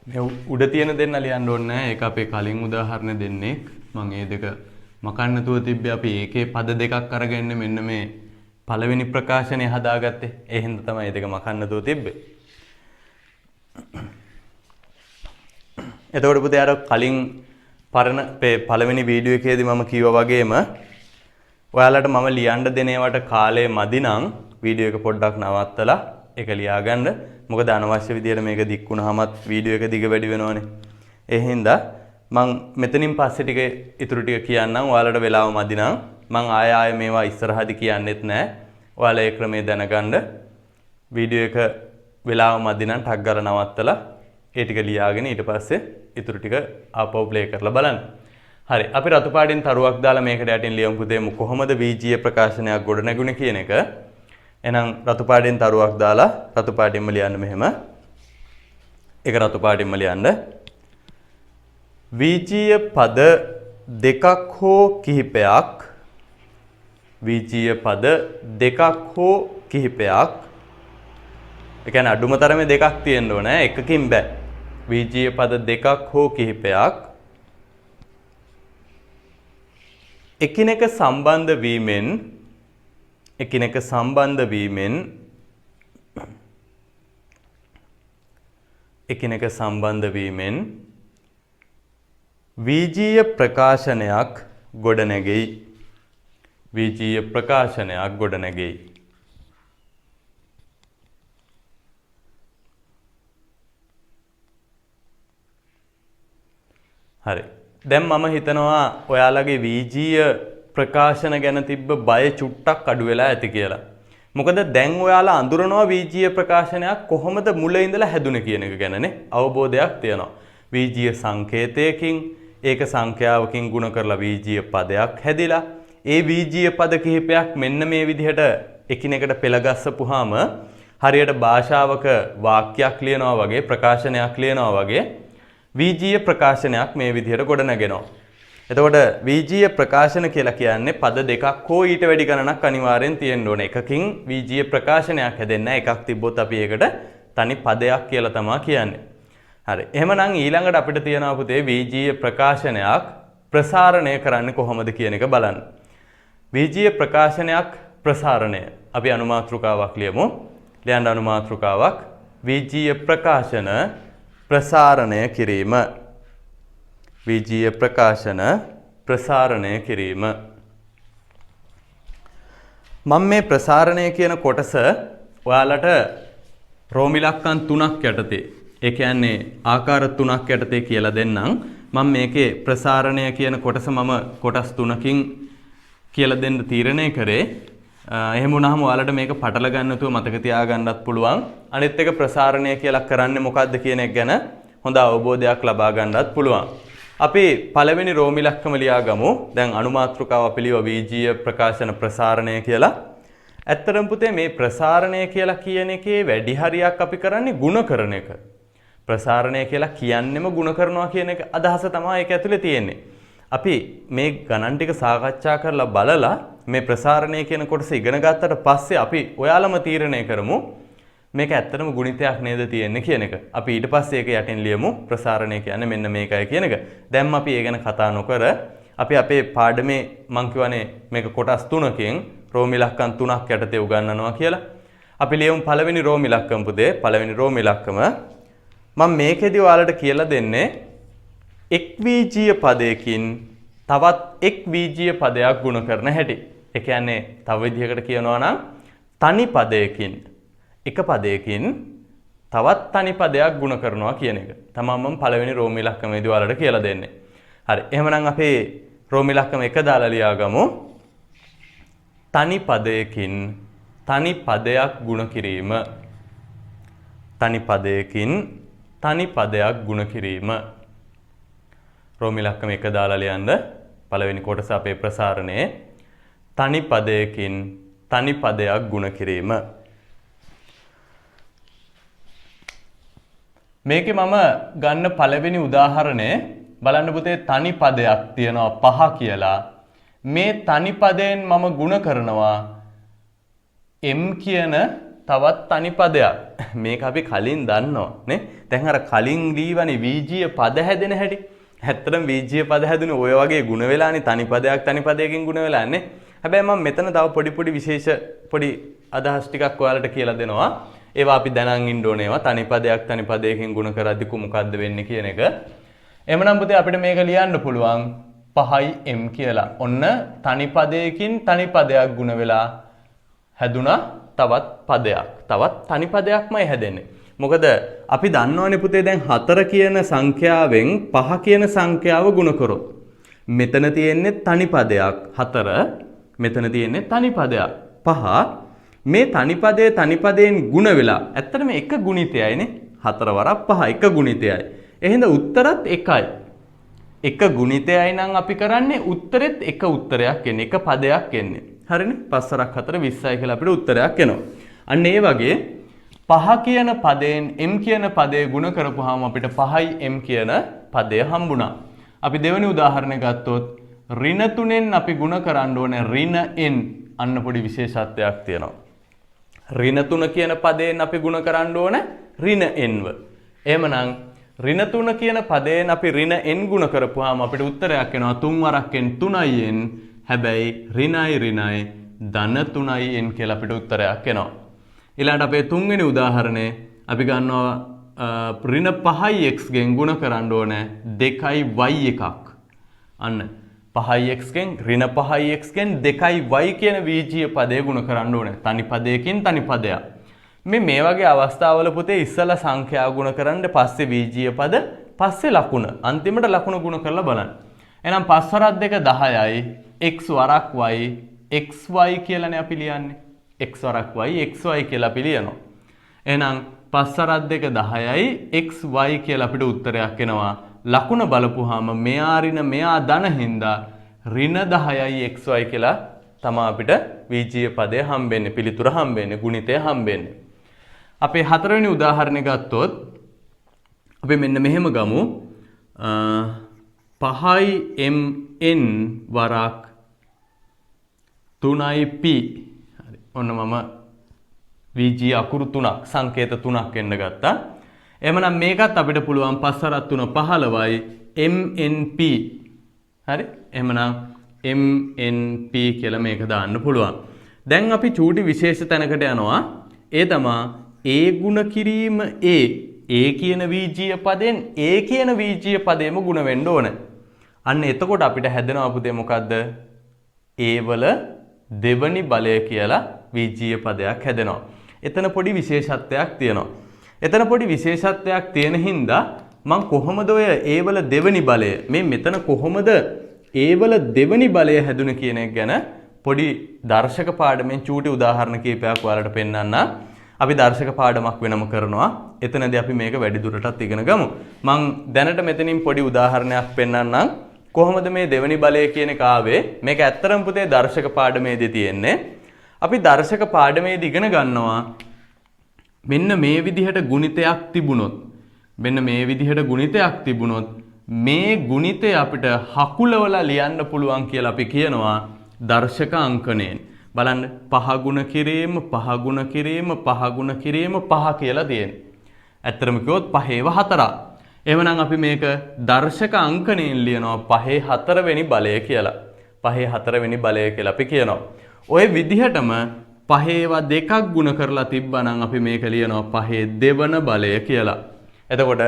මේ උඩ තියෙන දෙන්න ලියන්න ඕනේ නැහැ. ඒක අපේ කලින් උදාහරණ දෙන්නේ. මම මේ දෙක මකන්න නැතුව තිබ්බේ අපි ඒකේ පද දෙකක් අරගෙන මෙන්න මේ පළවෙනි ප්‍රකාශනය හදාගත්තේ. ඒ හින්දා තමයි මේ දෙක මකන්න නැතුව තිබ්බේ. එතකොට පුතේ අර කලින් පළවෙනි වීඩියෝ එකේදී මම කිව්වා වගේම ඔයාලට මම ලියන්න දෙන ඒවාට කාලය මදි නම් වීඩියෝ එක පොඩ්ඩක් නවත්තලා ඒක ලියාගන්න. මොකද අනවශ්‍ය විදියට මේක දික් වුණාමත් වීඩියෝ එක දිග වැඩි වෙනවනේ. ඒ හින්දා මම මෙතනින් පස්සේ ටික ඉතුරු ටික කියන්නම්. ඔයාලට වෙලාව මදි නම් මම ආය මේවා ඉස්සරහදී කියන්නෙත් නැහැ. ඔයාලා ඒ ක්‍රමේ දැනගන්න. වීඩියෝ එක වෙලාව මදි නම් ටක් ගාලා නවත්තලා ඒ ටික ලියාගෙන ඊට පස්සේ ඉතුරු ටික ආපහු ප්ලේ කරලා බලන්න. හරි. අපි රතු පාටින් තරුවක් දාලා මේකට යටින් ලියමු පුතේ කොහොමද වීජීය ප්‍රකාශනයක් ගොඩනැගුණේ කියන එක. එහෙනම් රතු පාටින් තරුවක් දාලා රතු පාටින්ම ලියන්න මෙහෙම. ඒක රතු පාටින්ම ලියන්න. වීජීය පද දෙකක් හෝ කිහිපයක් වීජීය පද දෙකක් හෝ කිහිපයක් ඒ කියන්නේ අඩුම තරමේ දෙකක් තියෙන්න ඕනේ එකකින් බෑ. වීජීය පද දෙකක් හෝ කිහිපයක් එකිනෙක සම්බන්ධ වීමෙන් වීජීය ප්‍රකාශනයක් ගොඩනැගෙයි. වීජීය ප්‍රකාශනයක් ගොඩනැගෙයි. හරි. දැන් මම හිතනවා ඔයාලගේ වීජීය ප්‍රකාශන ගැන තිබ්බ බය චුට්ටක් අඩු වෙලා ඇති කියලා. මොකද දැන් ඔයාලා අඳුරනවා බීජීය ප්‍රකාශනයක් කොහොමද මුල ඉඳලා හැදුනේ කියන එක ගැනනේ අවබෝධයක් තියෙනවා. බීජීය සංකේතයකින් ඒක සංඛ්‍යාවකින් ගුණ කරලා බීජීය පදයක් හැදිලා ඒ බීජීය පද කිහිපයක් මෙන්න මේ විදිහට එකිනෙකට පෙළගස්සපුවාම හරියට භාෂාවක වාක්‍යයක් ලියනවා වගේ ප්‍රකාශනයක් ලියනවා වගේ බීජීය ප්‍රකාශනයක් මේ විදිහට ගොඩනගෙනවා. එතකොට බීජීය ප්‍රකාශන කියලා කියන්නේ පද දෙකක් හෝ ඊට වැඩි ගණනක් අනිවාර්යෙන් තියෙන්න ඕනේ. එකකින් බීජීය ප්‍රකාශනයක් හැදෙන්නේ නැහැ. එකක් තිබ්බොත් අපි ඒකට තනි පදයක් කියලා තමයි කියන්නේ. හරි. එහෙමනම් ඊළඟට අපිට තියෙනවා පුතේ බීජීය ප්‍රකාශනයක් ප්‍රසාරණය කරන්නේ කොහොමද කියන එක බලන්න. බීජීය ප්‍රකාශනයක් ප්‍රසාරණය. අපි අනුමාත්‍රිකාවක් ලියමු. ලියන්න අනුමාත්‍රිකාවක් බීජීය ප්‍රකාශන ප්‍රසාරණය කිරීම. බීජීය ප්‍රකාශන ප්‍රසාරණය කිරීම. මම මේ ප්‍රසාරණය කියන කොටස ඔයාලට රෝම ඉලක්කම් 3ක් යටතේ ඒ කියන්නේ ආකාර 3ක් යටතේ කියලා දෙන්නම්. මම මේකේ ප්‍රසාරණය කියන කොටස මම කොටස් 3කින් කියලා දෙන්න තීරණය කරේ. එහෙම වුණාම ඔයාලට මේක පටල ගන්න නැතුව මතක තියාගන්නත් පුළුවන්. අනිත් එක ප්‍රසාරණය කියලා කරන්නේ මොකක්ද කියන එක ගැන හොඳ අවබෝධයක් ලබා ගන්නත් පුළුවන්. අපි පළවෙනි රෝම ඉලක්කම ලියාගමු. දැන් අනුමාත්‍රිකාව අපි ලියුවා බීජීය ප්‍රකාශන ප්‍රසාරණය කියලා. ඇත්තටම පුතේ මේ ප්‍රසාරණය කියලා කියන එකේ වැඩි හරියක් අපි කරන්නේ ಗುಣ කරන එක. ප්‍රසාරණය කියලා කියන්නෙම ಗುಣ කරනවා කියන එක අදහස තමයි ඒක ඇතුලේ තියෙන්නේ. අපි මේ ගණන් ටික සාකච්ඡා කරලා බලලා මේ ප්‍රසාරණය කියන කොටස ඉගෙන ගත්තට පස්සේ අපි ඔයාලම තීරණය කරමු මේක ඇත්තටම ගුණිතයක් නේද තියෙන්නේ කියන එක. අපි ඊට පස්සේ ඒක යටින් ලියමු ප්‍රසාරණය කියන්නේ මෙන්න මේකයි කියන එක. දැන් අපි ඒ ගැන කතා නොකර අපි අපේ පාඩමේ මං කියවනේ මේක කොටස් 3කින් රෝම ඉලක්කම් 3ක් යටතේ උගන්වනවා කියලා. අපි ලියමු පළවෙනි රෝම ඉලක්කම පුතේ. පළවෙනි රෝම ඉලක්කම මම මේකෙදි ඔයාලට කියලා දෙන්නේ එක් බීජීය පදයකින් තවත් එක් බීජීය පදයක් ගුණ කරන හැටි. ඒ කියන්නේ තව විදිහකට කියනවා නම් තනි පදයකින් එක පදයකින් තවත් තනි පදයක් ගුණ කරනවා කියන එක. තමයි මම පළවෙනි රෝම ඉලක්කමේදී ඔයාලට කියලා දෙන්නේ. හරි. එහෙමනම් අපේ රෝම ඉලක්කම 1 දාලා ලියාගමු. තනි පදයකින් තනි පදයක් ගුණ කිරීම. තනි පදයකින් තනි පදයක් ගුණ කිරීම. රෝම ඉලක්කම 1 දාලා ලියන්න. පළවෙනි කොටස අපේ ප්‍රසාරණයේ තනි පදයකින් තනි පදයක් ගුණ කිරීම. මේකේ මම ගන්න පළවෙනි උදාහරණය බලන්න පුතේ තනි පදයක් තියෙනවා 5 කියලා. මේ තනි පදයෙන් මම ගුණ කරනවා m කියන තවත් තනි පදයක්. මේක අපි කලින් දන්නවා නේ. දැන් අර කලින් දීවනේ බීජීය පද හැදෙන හැටි. ඇත්තටම බීජීය පද හැදුනේ ඔය වගේ ගුණ වෙලානේ තනි පදයක් තනි පදයකින් ගුණ වෙලානේ. හැබැයි මම මෙතන තව පොඩි විශේෂ පොඩි අදහස් ටිකක් ඔයාලට කියලා දෙනවා. ඒවා අපි දැනන් ඉන්න ඕනේ. ඒවා තනි පදයක් තනි පදයකින් ගුණ කරද්දි මොකද්ද වෙන්නේ කියන එක. එhmenan පුතේ අපිට මේක ලියන්න පුළුවන් 5යි m කියලා. ඔන්න තනි පදයකින් තනි පදයක් ගුණ වෙලා හැදුනා තවත් පදයක්. තවත් තනි පදයක්මයි හැදෙන්නේ. මොකද අපි දන්නවනේ පුතේ දැන් 4 කියන සංඛ්‍යාවෙන් 5 කියන සංඛ්‍යාව ගුණ කරොත් මෙතන තියෙන්නේ තනි පදයක් 4. මෙතන තියෙන්නේ තනි පදයක් 5. මේ තනි පදයෙන් ගුණ වෙලා ඇත්තටම එක ගුණිතයයිනේ 4 වරක් 5 එක ගුණිතයයි. එහෙනම් උත්තරත් එකයි. එක ගුණිතයයි නම් අපි කරන්නේ උත්තරෙත් එක උත්තරයක් එන්නේ එක පදයක් එන්නේ. හරිනේ 5 4ක් 4 20යි කියලා අපිට උත්තරයක් එනවා. අන්න ඒ වගේ 5 කියන පදයෙන් m කියන පදේ ගුණ කරපුවාම අපිට 5යි m කියන පදය හම්බුණා. අපි දෙවෙනි උදාහරණය ගත්තොත් ඍණ 3ෙන් අපි ගුණ කරන්න ඕනේ ඍණ n. අන්න පොඩි විශේෂත්වයක් තියෙනවා. ඍණ 3 කියන පදයෙන් අපි ගුණ කරන්න ඕනේ ඍණ n ව. එහෙමනම් ඍණ 3 කියන පදයෙන් අපි ඍණ n ගුණ කරපුවාම අපිට උත්තරයක් එනවා 3 වරක් n 3යි n. හැබැයි ඍණයි ධන 3යි n කියලා අපිට උත්තරයක් එනවා. ඊළඟට අපේ තුන්වෙනි උදාහරණය අපි ගන්නවා ඍණ 5යි x ගෙන් ගුණ කරන්න ඕනේ 2යි y එකක්. අන්න 5යි x ගෙන් ඍණ 5යි x ගෙන් 2යි y කියන බීජීය පදේ ගුණ කරන්න ඕනේ. තනි පදයකින් තනි පදයක්. මේ වගේ අවස්ථාවල පුතේ ඉස්සලා සංඛ්‍යා ගුණ කරන්න පස්සේ බීජීය පද පස්සේ ලකුණ අන්තිමට ලකුණ ගුණ කරලා බලන්න. එහෙනම් 5 වරක් 2 10යි x වරක් y xy කියලානේ අපි ලියන්නේ. x වරක් y xy කියලා අපි ලියනවා. එහෙනම් 5 වරක් 2 10යි xy කියලා අපිට උත්තරයක් එනවා. ලකුණ බලපුවාම මෙයා ඍණ මෙයා ධන හින්දා ඍණ 10යි xy කියලා තමයි අපිට විජීය පදය හම්බෙන්නේ, පිළිතුර හම්බෙන්නේ, ගුණිතය හම්බෙන්නේ. අපේ හතරවෙනි උදාහරණය ගත්තොත් අපි මෙන්න මෙහෙම ගමු. 5යි mn වරක් 3යි p. හරි. ඔන්න මම විජීය අකුරු 3ක් සංකේත 3ක් එන්න ගත්තා. එහෙනම් මේකත් අපිට පුළුවන් 5 වරක් 3 15යි mnp. හරි. එහෙනම් mnp කියලා මේක දාන්න පුළුවන්. දැන් අපි චූටි විශේෂ තැනකට යනවා. ඒ තමයි a ගුණ කිරීම a කියන විජීය පදයෙන් a කියන විජීය පදේම ගුණ වෙන්න ඕන. අන්න එතකොට අපිට හැදෙනවා පුතේ මොකද්ද? a වල දෙවනි බලය කියලා විජීය පදයක් හැදෙනවා. එතන පොඩි විශේෂත්වයක් තියෙනවා. එතන පොඩි විශේෂත්වයක් තියෙන හින්දා මම කොහොමද ඔය a වල දෙවනි බලය මේ මෙතන කොහොමද a වල දෙවනි බලය හැදුනේ කියන එක ගැන පොඩි දර්ශක පාඩමෙන් චූටි උදාහරණ කීපයක් ඔයාලට පෙන්නන්න. අපි දර්ශක පාඩමක් වෙනම කරනවා. එතනදී අපි මේක වැඩි දුරටත් ඉගෙන ගමු. මම දැනට මෙතනින් පොඩි උදාහරණයක් පෙන්නන්නම්. කොහොමද මේ දෙවනි බලය කියන එක ආවේ? මේක ඇත්තරම පුතේ දර්ශක පාඩමේදී තියෙන්නේ. අපි දර්ශක පාඩමේදී ඉගෙන ගන්නවා මෙන්න මේ විදිහට ගුණිතයක් තිබුණොත් මේ ගුණිතය අපිට හකුලවලා ලියන්න පුළුවන් කියලා අපි කියනවා දර්ශක අංකණයෙන්. බලන්න 5 ගුණ කිරීම 5 ගුණ කිරීම 5 ගුණ කිරීම 5 කියලා තියෙනවා. ඇත්තටම කිව්වොත් 5ව 4. එහෙනම් අපි මේක දර්ශක අංකණයෙන් ලියනවා 5 4 වෙනි බලය කියලා. 5 4 වෙනි බලය කියලා අපි කියනවා. ඔය විදිහටම 5ව 2ක් ගුණ කරලා තිබ්බනම් අපි මේක ලියනවා 5 දෙවන බලය කියලා. එතකොට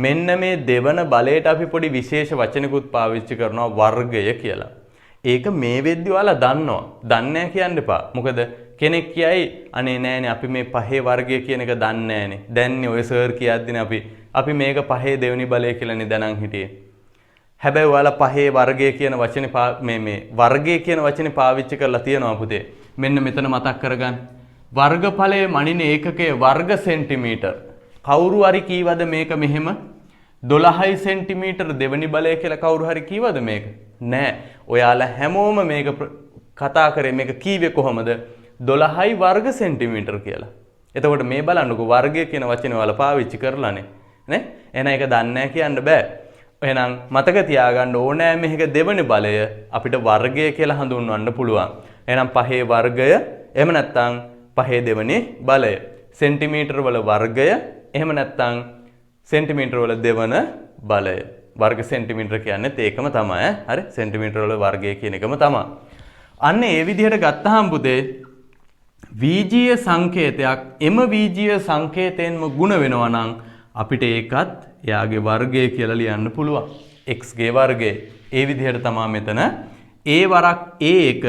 මෙන්න මේ දෙවන බලයට අපි පොඩි විශේෂ වචනකුත් පාවිච්චි කරනවා වර්ගය කියලා. ඒක මේ වෙද්දි ඔයාලා දන්නවා. දන්නේ නැහැ කියන්න එපා. මොකද කෙනෙක් කියයි අනේ නෑනේ අපි මේ 5 වර්ගය කියන එක දන්නේ නෑනේ. දැන්නේ ඔය සර් කියද්දිනේ අපි මේක 5 දෙවෙනි බලය කියලානේ දැනන් හිටියේ. හැබැයි ඔයාලා 5 වර්ගය කියන වචනේ මේ වර්ගය කියන වචනේ පාවිච්චි කරලා තියනවා පුතේ. මෙන්න මෙතන මතක් කරගන්න. වර්ගඵලයේ මනින ඒකකයේ වර්ග සෙන්ටිමීටර්. කවුරු හරි කීවද මේක මෙහෙම 12 සෙන්ටිමීටර් දෙවෙනි බලය කියලා කවුරු හරි කීවද මේක? නෑ. ඔයාලා හැමෝම මේක කතා කරේ මේක කීවේ කොහමද? 12යි වර්ග සෙන්ටිමීටර් කියලා. එතකොට මේ බලන්නකෝ වර්ගය කියන වචනේ ඔයාලා පාවිච්චි කරලානේ. නේ? එහෙනම් ඒක දන්නේ නැහැ කියන්න බෑ. එහෙනම් මතක තියාගන්න ඕනෑ මේක දෙවෙනි බලය අපිට වර්ගය කියලා හඳුන්වන්න පුළුවන්. එහෙනම් 5 වර්ගය එහෙම නැත්නම් 5 දෙවෙනි බලය. සෙන්ටිමීටර වල වර්ගය එහෙම නැත්නම් සෙන්ටිමීටර වල දෙවන බලය. වර්ග සෙන්ටිමීටර කියන්නේත් ඒකම තමයි. හරි? සෙන්ටිමීටර වල වර්ගය කියන එකම තමයි. අන්න ඒ විදිහට ගත්තාම පුතේ විජීය සංකේතයක් එම විජීය සංකේතයෙන්ම ಗುಣ වෙනවා නම් අපිට ඒකත් එයාගේ වර්ගය කියලා ලියන්න පුළුවන්. x ගේ වර්ගය. ඒ විදිහට තමයි මෙතන a වරක් a1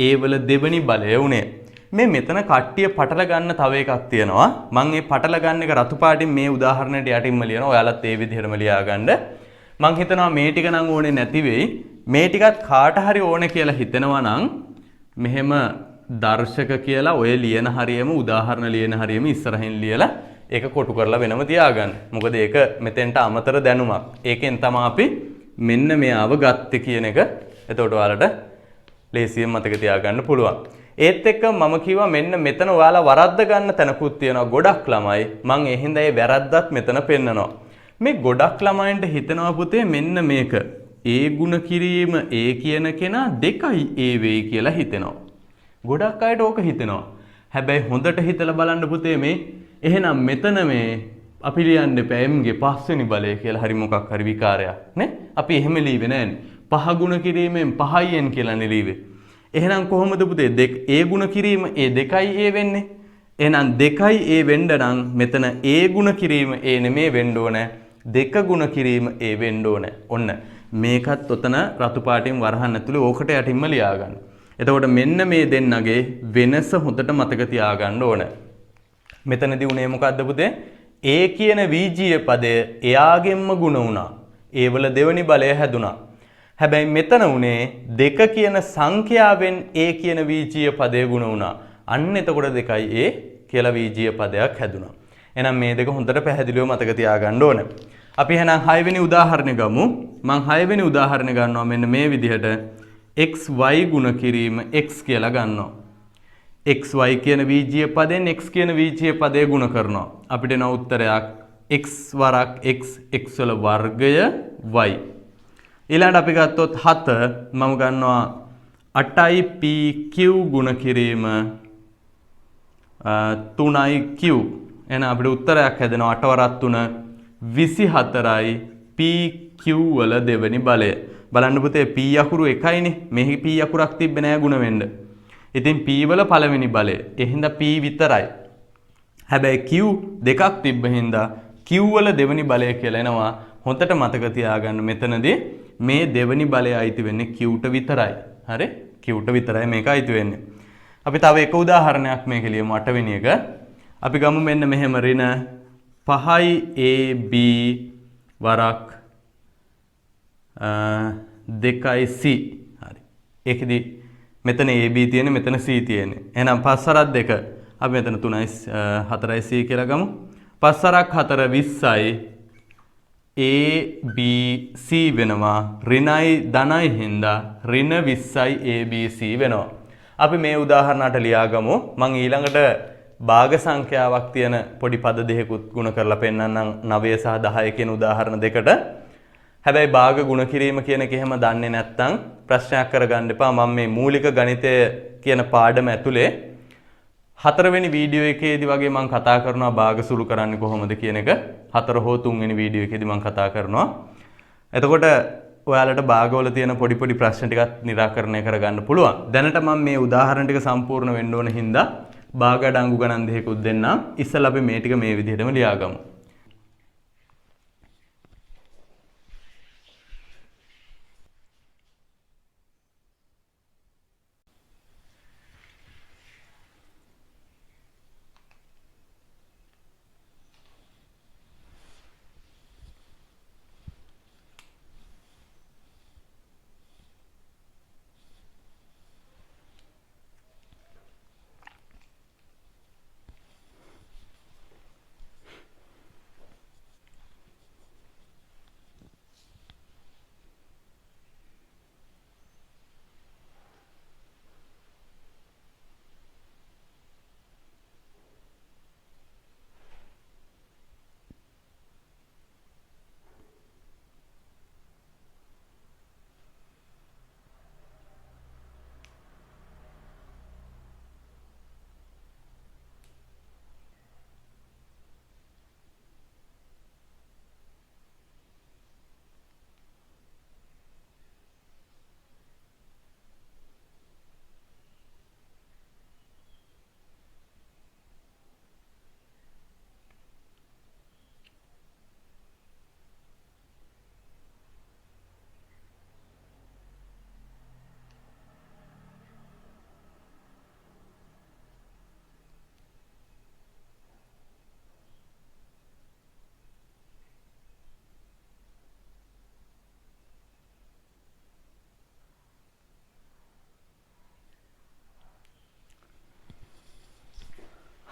a වල දෙවෙනි බලය උනේ. මේ මෙතන කට්ටිය පටල ගන්න තව එකක් තියෙනවා. මම මේ පටල ගන්න එක රතු පාටින් මේ උදාහරණයට යටින්ම ලියනවා. ඔයාලත් ඒ විදිහටම ලියාගන්න. මම හිතනවා මේ ටික නම් ඕනේ නැති වෙයි. මේ ටිකත් කාට හරි ඕනේ කියලා හිතෙනවා නම් මෙහෙම දර්ශක කියලා ඔය ලියන හරියම උදාහරණ ලියන හරියම ඉස්සරහින් ලියලා ඒක කොටු කරලා වෙනම තියාගන්න. මොකද ඒක මෙතෙන්ට අමතර දැනුමක්. ඒකෙන් තමයි අපි මෙන්න මෙයාව ගත්තේ කියන එක. එතකොට ඔයාලට ලේසියෙන් මතක තියාගන්න පුළුවන්. ඒත් එක්ක මම කිව්වා මෙන්න මෙතන ඔයාලා වරද්ද ගන්න තැනකුත් තියෙනවා ගොඩක් ළමයි. මම ඒ හින්දා ඒ වැරද්දත් මෙතන පෙන්නනවා. මේ ගොඩක් ළමයින්ට හිතනවා පුතේ මෙන්න මේක. A ගුණ කිරීම A කියන කෙනා 2යි A වෙයි කියලා හිතෙනවා. ගොඩක් අයට ඕක හිතෙනවා. හැබැයි හොඳට හිතලා බලන්න පුතේ මේ එහෙනම් මෙතන මේ අපි ලියන්න එපා m ගේ 5 වෙනි බලය කියලා හරි මොකක් හරි විකාරයක් නේ. අපි එහෙම ලියවේ නෑනේ. 5 ගුණ කිරීමෙන් 5යි n කියලා නෙලිවේ. එහෙනම් කොහොමද පුතේ A ගුණ කිරීම A 2යි A වෙන්නේ? එහෙනම් 2යි A වෙන්න නම් මෙතන A ගුණ කිරීම A නෙමේ වෙන්න ඕනේ. 2 ගුණ කිරීම A වෙන්න ඕනේ. ඔන්න මේකත් ඔතන රතු පාටින් වරහන් ඇතුලේ ඕකට යටින්ම ලියා ගන්න. එතකොට මෙන්න මේ දෙන්නගේ වෙනස හොඳට මතක තියාගන්න ඕනේ. මෙතනදී උනේ මොකද්ද පුතේ? A කියන විජීය පදය එයාගෙන්ම ගුණ වුණා. A වල දෙවෙනි බලය හැදුනා. හැබැයි මෙතන උනේ 2 කියන සංඛ්‍යාවෙන් a කියන වීජීය පදය ගුණ වුණා. අන්න එතකොට 2a කියලා වීජීය පදයක් හැදුනා. එහෙනම් මේ දෙක හොඳට පැහැදිලිව මතක තියාගන්න ඕන. අපි එහෙනම් 6 වෙනි උදාහරණය ගමු. මම 6 වෙනි උදාහරණය ගන්නවා මෙන්න මේ විදිහට xy ගුණ කිරීම x කියලා ගන්නවා. xy කියන වීජීය පදයෙන් x කියන වීජීය පදය ගුණ කරනවා. අපිට එන උත්තරයක් x වරක් x x වල වර්ගය y. ඊළඟට අපි ගත්තොත් 7 මම ගන්නවා 8යි pq ගුණ කිරීම 3යි q. එහෙනම් අපිට උත්තරයක් හැදෙනවා 8 වරක් 3 24යි pq වල දෙවෙනි බලය. බලන්න පුතේ p අකුරු එකයිනේ. මෙහි p අකුරක් තිබ්බේ නැහැ ගුණ වෙන්න. ඉතින් p වල පළවෙනි බලය. ඒ හින්දා p විතරයි. හැබැයි q දෙකක් තිබ්බ හින්දා q වල දෙවෙනි බලය කියලා එනවා. හොඳට මතක තියාගන්න මෙතනදී මේ දෙවෙනි බලය අයිති වෙන්නේ q ට විතරයි. හරි? q ට විතරයි මේක අයිති වෙන්නේ. අපි තව එක උදාහරණයක් මේක ලියමු 8 වෙනි එක. අපි ගමු මෙන්න මෙහෙම ඍණ 5යි ab වරක් 2යි c. හරි. ඒකෙදි මෙතන ab තියෙන්නේ මෙතන c තියෙන්නේ. එහෙනම් 5 වරක් 2. අපි මෙතන 3යි 4යි c කියලා ගමු. 5 වරක් 4 20යි ABC වෙනවා. ඍණයි ධනයි හින්දා ඍණ 20යි ABC වෙනවා. අපි මේ උදාහරණයට ලියාගමු. මම ඊළඟට භාග සංඛ්‍යාවක් තියෙන පොඩි පද දෙකකුත් ගුණ කරලා පෙන්නන්නම් 9 සහ 10 කියන උදාහරණ දෙකට. හැබැයි භාග ගුණ කිරීම කියන එක එහෙම දන්නේ නැත්නම් ප්‍රශ්නයක් කරගන්න එපා. මම මේ මූලික ගණිතය කියන පාඩම ඇතුලේ 4 වෙනි වීඩියෝ එකේදී වගේ මම කතා කරනවා භාග සුළු කරන්නේ කොහොමද කියන එක. 4 හෝ 3 වෙනි වීඩියෝ එකේදී මම කතා කරනවා. එතකොට ඔයාලට භාගවල තියෙන පොඩි පොඩි ප්‍රශ්න ටිකක් निराකරණය කරගන්න පුළුවන්. දැනට මම මේ උදාහරණ ටික සම්පූර්ණ වෙන්න ඕන හින්දා භාග අඩංගු ගණන් දෙකකුත් දෙන්නම්. ඉස්සෙල්ලා අපි මේ ටික මේ විදිහටම ලියාගමු.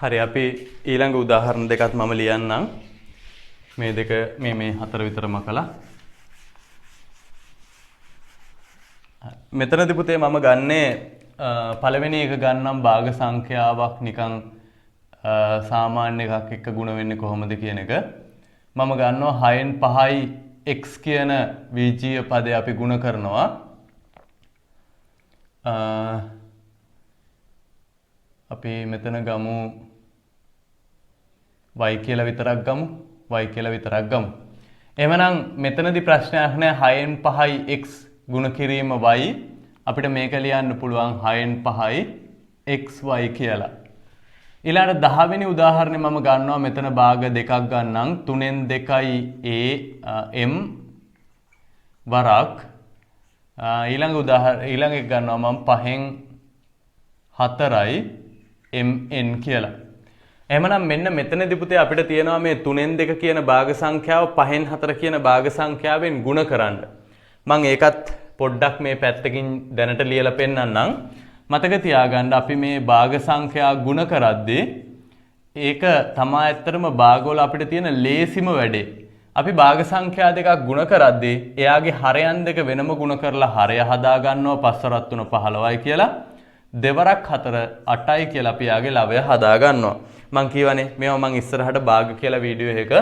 හරි අපි ඊළඟ උදාහරණ දෙකත් මම ලියන්නම්. මේ දෙක මේ 4 විතරම කළා. මෙතනදී පුතේ මම ගන්නේ පළවෙනි එක ගන්නම් භාග සංඛ්‍යාවක් නිකන් සාමාන්‍ය එකක් එක්ක ගුණ වෙන්නේ කොහොමද කියන එක. මම ගන්නවා 6න් 5යි x කියන වීජීය පදය අපි ගුණ කරනවා. අපි මෙතන ගමු y කියලා විතරක් ගමු. y කියලා විතරක් ගමු. එහෙමනම් මෙතනදී ප්‍රශ්නයක් නැහැ 6න් 5යි x ගුණ කිරීම y අපිට මේක ලියන්න පුළුවන් 6න් 5යි xy කියලා. ඊළඟ 10 වෙනි උදාහරණය මම ගන්නවා මෙතන භාග දෙකක් ගන්නම් 3න් 2යි m වරක් ඊළඟ එක ගන්නවා මම 5න් 4යි mn කියලා. එහෙමනම් මෙන්න මෙතනදී පුතේ අපිට තියෙනවා මේ 3න් 2 කියන භාග සංඛ්‍යාව 5න් 4 කියන භාග සංඛ්‍යාවෙන් ගුණ කරන්න. මම ඒකත් පොඩ්ඩක් මේ පැත්තකින් දැනට ලියලා පෙන්නන්නම්. මතක තියාගන්න අපි මේ භාග සංඛ්‍යා ගුණ කරද්දී ඒක තමයි ඇත්තටම භාගවල අපිට තියෙන ලේසිම වැඩේ. අපි භාග සංඛ්‍යා දෙකක් ගුණ කරද්දී එයාගේ හරයන් දෙක වෙනම ගුණ කරලා හරය හදා ගන්නවා 5 × 3 15යි කියලා. දෙවරක් 4 8යි කියලා අපි යාගේ ලවය හදා ගන්නවා. මම කියවනේ මේවා මම ඉස්සරහට භාග කියලා වීඩියෝ එක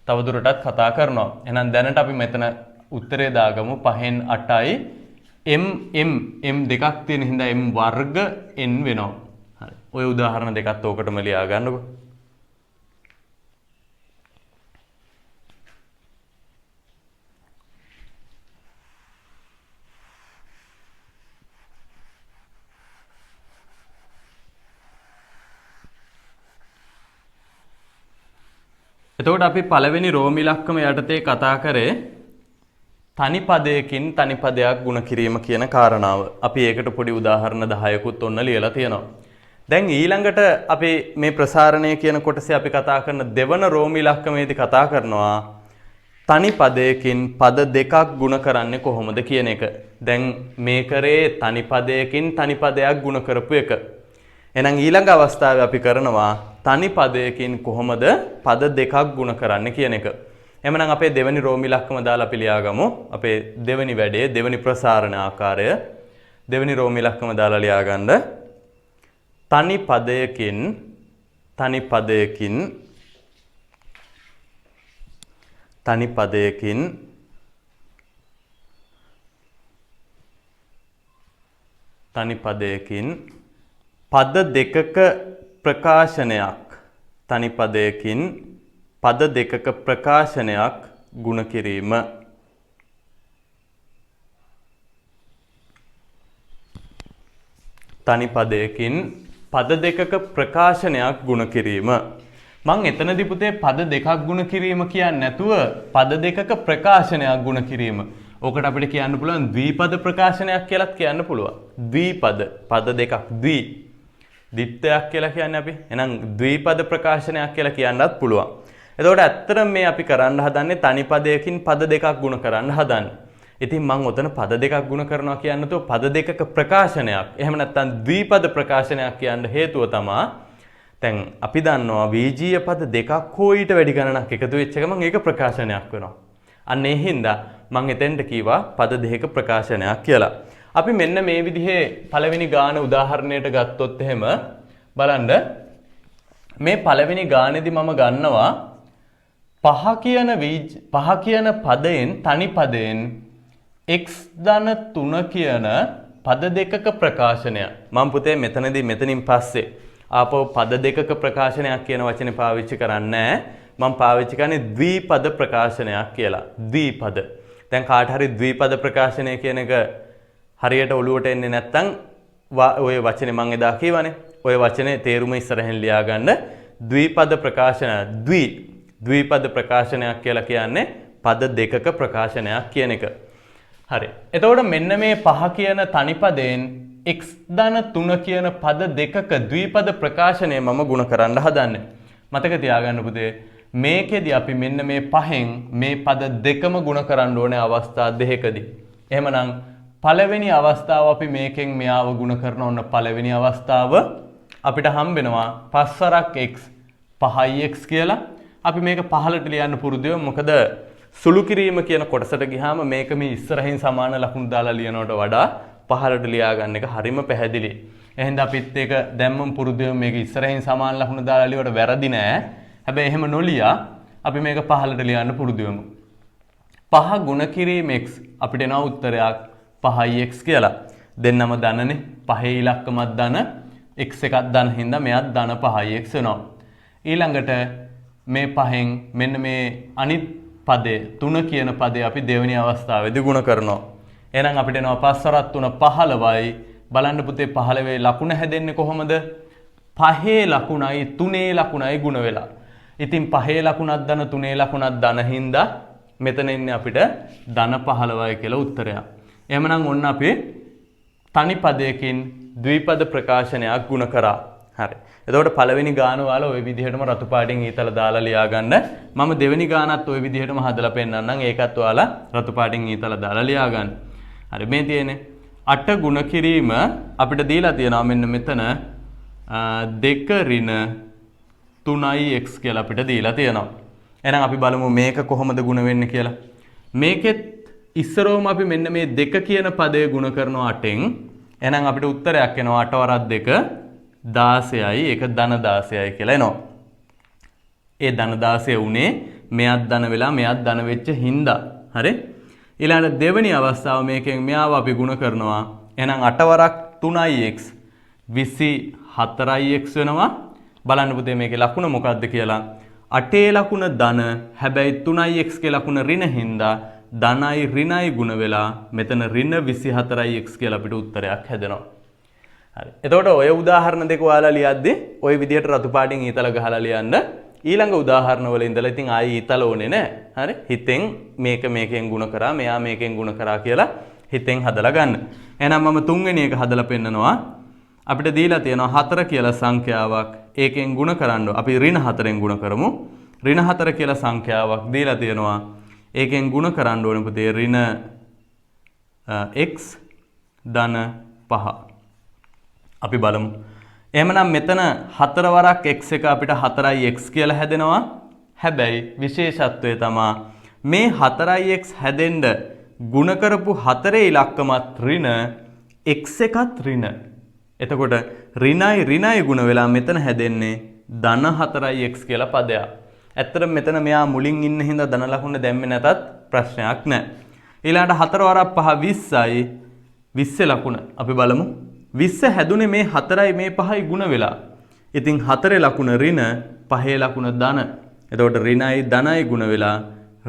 තවදුරටත් කතා කරනවා. එහෙනම් දැනට අපි මෙතන උත්තරේ දාගමු 5න් 8යි m දෙකක් තියෙන හින්දා m වර්ග n වෙනවා. හරි. ඔය උදාහරණ දෙකත් ඕකටම ලියා ගන්නකො. එතකොට අපි පළවෙනි රෝම ඉලක්කම යටතේ කතා කරේ තනි පදයකින් තනි පදයක් ගුණ කිරීම කියන කාරණාව. අපි ඒකට පොඩි උදාහරණ 10කුත් ඔන්න ලියලා තියෙනවා. දැන් ඊළඟට අපි මේ ප්‍රසාරණය කියන කොටසේ අපි කතා කරන දෙවන රෝම ඉලක්කමේදී කතා කරනවා තනි පදයකින් පද දෙකක් ගුණ කරන්නේ කොහොමද කියන එක. දැන් මේ කරේ තනි පදයකින් තනි පදයක් ගුණ කරපු එක. එහෙනම් ඊළඟ අවස්ථාවේ අපි කරනවා තනි පදයකින් කොහොමද පද දෙකක් ගුණ කරන්න කියන එක. එහෙනම් අපේ දෙවෙනි රෝම ඉලක්කම දාලා අපි ලියාගමු. අපේ දෙවෙනි වැඩේ දෙවෙනි ප්‍රසාරණ ආකාරය දෙවෙනි රෝම ඉලක්කම දාලා ලියාගන්න. තනි පදයකින් තනි පදයකින් තනි පදයකින් තනි පදයකින් පද දෙකක ප්‍රකාශනයක් තනි පදයකින් පද දෙකක ප්‍රකාශනයක් ගුණ කිරීම. තනි පදයකින් පද දෙකක ප්‍රකාශනයක් ගුණ කිරීම. මං එතනදී පුතේ පද දෙකක් ගුණ කිරීම කියන්නේ නැතුව පද දෙකක ප්‍රකාශනයක් ගුණ කිරීම. ඕකට අපිට කියන්න පුළුවන් ද්විපද ප්‍රකාශනයක් කියලාත් කියන්න පුළුවන්. ද්විපද පද දෙකක් ද්විත්වයක් කියලා කියන්නේ අපි. එහෙනම් ද්විපද ප්‍රකාශනයක් කියලා කියන්නත් පුළුවන්. එතකොට ඇත්තටම මේ අපි කරන්න හදන්නේ තනි පදයකින් පද දෙකක් ගුණ කරන්න හදන්නේ. ඉතින් මම ඔතන පද දෙකක් ගුණ කරනවා කියන්නේ તો පද දෙකක ප්‍රකාශනයක්. එහෙම නැත්නම් ද්විපද ප්‍රකාශනයක් කියන්න හේතුව තමයි දැන් අපි දන්නවා වීජීය පද දෙකක් හෝ ඊට වැඩි ගණනක් එකතු වෙච්ච ගමන් ඒක ප්‍රකාශනයක් වෙනවා. අන්න ඒ හින්දා මම එතෙන්ට කීවා පද දෙකක ප්‍රකාශනයක් කියලා. අපි මෙන්න මේ විදිහේ පළවෙනි ගාන උදාහරණයට ගත්තොත් එහෙම බලන්න මේ පළවෙනි ගානේදී මම ගන්නවා පහ කියන පදයෙන් තනි පදයෙන් x ධන 3 කියන පද දෙකක ප්‍රකාශනය. මම පුතේ මෙතනින් පස්සේ ආපහු පද දෙකක ප්‍රකාශනයක් කියන වචනේ පාවිච්චි කරන්නේ නැහැ. මම පාවිච්චි කරන්නේ ද්විපද ප්‍රකාශනයක් කියලා. ද්විපද. දැන් කාට හරි ද්විපද ප්‍රකාශනය කියන එක හරියට ඔලුවට එන්නේ නැත්නම් ඔය වචනේ මම එදා කියවනේ. ඔය වචනේ තේරුම ඉස්සරහින් ලියා ගන්න. ද්විපද ප්‍රකාශන ද්විපද ප්‍රකාශනයක් කියලා කියන්නේ පද දෙකක ප්‍රකාශනයක් කියන එක. හරි. එතකොට මෙන්න මේ පහ කියන තනි පදයෙන් x ධන 3 කියන පද දෙකක ද්විපද ප්‍රකාශනය මම ගුණ කරන්න හදන්නේ. මතක තියාගන්න පුතේ මේකෙදි අපි මෙන්න මේ පහෙන් මේ පද දෙකම ගුණ කරන්න ඕනේ අවස්ථා දෙකකදී. එහෙමනම් පළවෙනි අවස්ථාව අපි මේකෙන් මෙයාව ගුණ කරන ඕන පළවෙනි අවස්ථාව අපිට හම්බ වෙනවා 5 වරක් x 5x කියලා. අපි මේක පහලට ලියන්න පුරුදු වෙමු. මොකද සුළු කිරීම කියන කොටසට ගියාම මේක මේ ඉස්සරහින් සමාන ලකුණු දාලා ලියනවට වඩා පහලට ලියා ගන්න එක හරිම පැහැදිලි. එහෙනම් අපිත් ඒක දැම්මම පුරුදු වෙමු. මේක ඉස්සරහින් සමාන ලකුණු දාලා ලියවට වැරදි නෑ. හැබැයි එහෙම නොලියා අපි මේක පහලට ලියන්න පුරුදු වෙමු. 5 ගුණ කිරීම x අපිට එනවා උත්තරයක් 5x කියලා. දෙන්නම ධනනේ. 5 ඉලක්කමත් ධන x එකක් ධන හින්දා මෙයත් ධන 5x වෙනවා. ඊළඟට මේ පහෙන් මෙන්න මේ අනිත් පදේ 3 කියන පදේ අපි දෙවෙනි අවස්ථාවේදී ගුණ කරනවා. එහෙනම් අපිට එනවා 5 වරක් 3 15යි. බලන්න පුතේ 15 ලකුණ හැදෙන්නේ කොහොමද? 5 ලකුණයි 3 ලකුණයි ගුණ වෙලා. ඉතින් 5 ලකුණක් ධන 3 ලකුණක් ධන හින්දා මෙතන ඉන්නේ අපිට ධන 15යි කියලා උත්තරයක්. එහෙමනම් ඔන්න අපි තනි පදයකින් ද්විපද ප්‍රකාශනයක් ගුණ කරා. හරි. එතකොට පළවෙනි ගාන වල ওই විදිහටම රතු පාටින් ඊතල දාලා ලියා ගන්න. මම දෙවෙනි ගානත් ওই විදිහටම හදලා පෙන්නන්නම්. ඒකත් ඔයාලා රතු පාටින් ඊතල දාලා ලියා ගන්න. හරි මේ තියෙන්නේ 8 ගුණ කිරීම අපිට දීලා තියෙනවා මෙන්න මෙතන 2 ඍණ 3x කියලා අපිට දීලා තියෙනවා. එහෙනම් අපි බලමු මේක කොහොමද ගුණ වෙන්නේ කියලා. මේකෙත් ඉස්සරෝම අපි මෙන්න මේ 2 කියන පදය ගුණ කරනවා 8න්. එහෙනම් අපිට උත්තරයක් එනවා 8 වරක් 2 16යි ඒක ධන 16යි කියලා එනවා. ඒ ධන 16 උනේ මෙයත් ධන වෙලා මෙයත් ධන වෙච්ච හින්දා. හරි? ඊළඟ දෙවෙනි අවස්ථාව මේකෙන් මෙයාව අපි ගුණ කරනවා. එහෙනම් 8 වරක් 3x 24x වෙනවා. බලන්න පුතේ මේකේ ලකුණ මොකක්ද කියලා. 8 ලකුණ ධන හැබැයි 3x ගේ ලකුණ ඍණ හින්දා ධනයි ඍණයි ගුණ වෙලා මෙතන ඍණ 24x කියලා අපිට උත්තරයක් හැදෙනවා. හරි. එතකොට ඔය උදාහරණ දෙක ඔයාලා ලියද්දී ওই විදිහට රතු පාටින් ඊතල ගහලා ලියන්න. ඊළඟ උදාහරණ වල ඉඳලා ඉතින් ආයි ඊතල ඕනේ නැහැ. හරි? හිතෙන් මේකෙන් ගුණ කරා, මෙයා මේකෙන් ගුණ කරා කියලා හිතෙන් හදලා ගන්න. එහෙනම් මම තුන්වෙනි එක හදලා පෙන්නනවා. අපිට දීලා තියෙනවා 4 කියලා සංඛ්‍යාවක්. ඒකෙන් ගුණ කරන්න. අපි ඍණ 4ෙන් ගුණ කරමු. ඍණ 4 කියලා සංඛ්‍යාවක් දීලා තියෙනවා. ඒකෙන් ගුණ කරන්න ඕනේ පුතේ ඍණ x ධන 5. අපි බලමු. එහෙමනම් මෙතන 4 වරක් x එක අපිට 4x කියලා හැදෙනවා. හැබැයි විශේෂත්වය තමයි මේ 4x හැදෙන්න ගුණ කරපු 4 ඉලක්කමත් ඍණ x එකත් ඍණ. එතකොට ඍණයි ඍණයි ගුණ වෙලා මෙතන හැදෙන්නේ ධන 4x කියලා පදයක්. ඇත්තටම මෙතන මෙයා මුලින් ඉන්න හින්දා ධන ලකුණ දැම්මේ නැතත් ප්‍රශ්නයක් නැහැ. ඊළඟට 4 වරක් 5 20යි 20 ලකුණ අපි බලමු. 20 හැදුනේ මේ 4යි මේ 5යි ගුණ වෙලා. ඉතින් 4 ලකුණ ඍණ 5 ලකුණ ධන. එතකොට ඍණයි ධනයි ගුණ වෙලා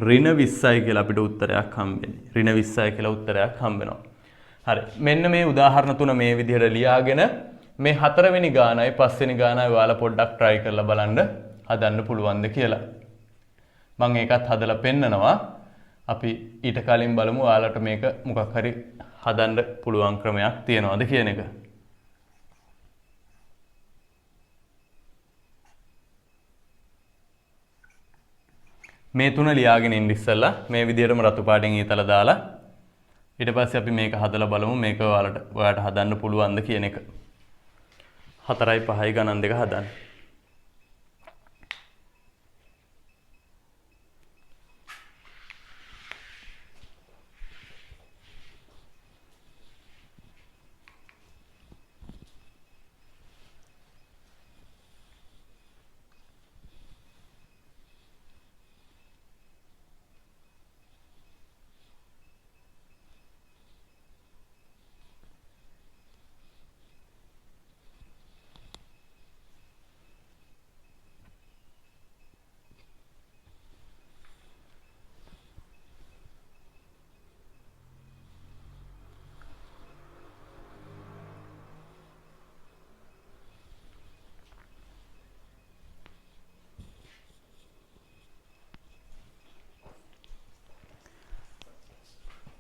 ඍණ 20යි කියලා අපිට උත්තරයක් හම්බෙන්නේ. ඍණ 20යි කියලා උත්තරයක් හම්බෙනවා. හරි. මෙන්න මේ උදාහරණ තුන මේ විදිහට ලියාගෙන මේ 4 වෙනි ගානයි 5 වෙනි ගානයි ඔයාලා පොඩ්ඩක් try කරලා බලන්න හදන්න පුළුවන්ද කියලා. මම ඒකත් හදලා පෙන්නනවා. අපි ඊට කලින් බලමු ඔයාලට මේක මොකක් හරි හදන්න පුළුවන් ක්‍රමයක් තියනවාද කියන එක. මේ තුන ලියාගෙන ඉන්න ඉස්සෙල්ලා මේ විදිහටම රතු පාටින් ඊතල දාලා ඊට පස්සේ අපි මේක හදලා බලමු මේක ඔයාලට හදන්න පුළුවන්ද කියන එක. 4යි 5යි ගණන් දෙක හදන්න.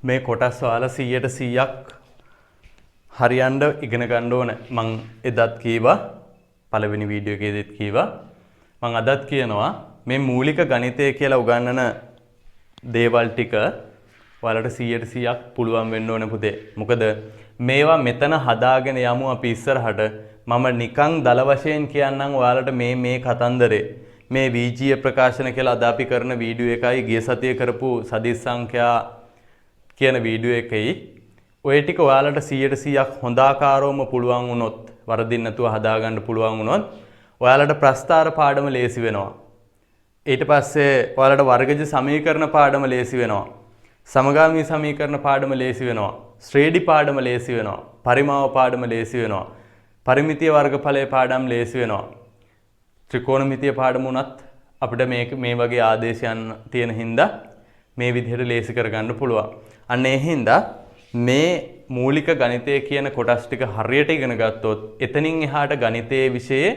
මේ කොටස් ඔයාලා 100%ක් හරියන්න ඉගෙන ගන්න ඕන. මම එදත් කීවා පළවෙනි වීඩියෝ එකේදීත් කීවා. මම අදත් කියනවා මේ මූලික ගණිතය කියලා උගන්වන දේවල් ටික ඔයාලට 100%ක් පුළුවන් වෙන්න ඕන පුතේ. මොකද මේවා මෙතන හදාගෙන යමු අපි ඉස්සරහට. මම නිකන් දල වශයෙන් කියන්නම් ඔයාලට මේ කතන්දරේ. මේ වීජීය ප්‍රකාශන කියලා අද අපි කරන වීඩියෝ එකයි ගිය සතියේ කරපු සදිස් සංඛ්‍යා කියන වීඩියෝ එකයි ඔය ටික ඔයාලට 100%ක් හොඳ ආකාරවම පුළුවන් වුණොත් වරදින් නැතුව හදාගන්න පුළුවන් වුණොත් ඔයාලට ප්‍රස්ථාර පාඩම ලේසි වෙනවා. ඊට පස්සේ ඔයාලට වර්ගජ සමීකරණ පාඩම ලේසි වෙනවා. සමගාමී සමීකරණ පාඩම ලේසි වෙනවා. ශ්‍රේණි පාඩම ලේසි වෙනවා. පරිමාව පාඩම ලේසි වෙනවා. පරිමිතිය වර්ගඵලයේ පාඩම් ලේසි වෙනවා. ත්‍රිකෝණමිතිය පාඩම උනත් අපිට මේ වගේ ආදේශයන් තියෙන හින්දා මේ විදිහට ලේසි කරගන්න පුළුවන්. අන්න ඒ හින්දා මේ මූලික ගණිතය කියන කොටස් ටික හරියට ඉගෙන ගත්තොත් එතනින් එහාට ගණිතයේ විෂයේ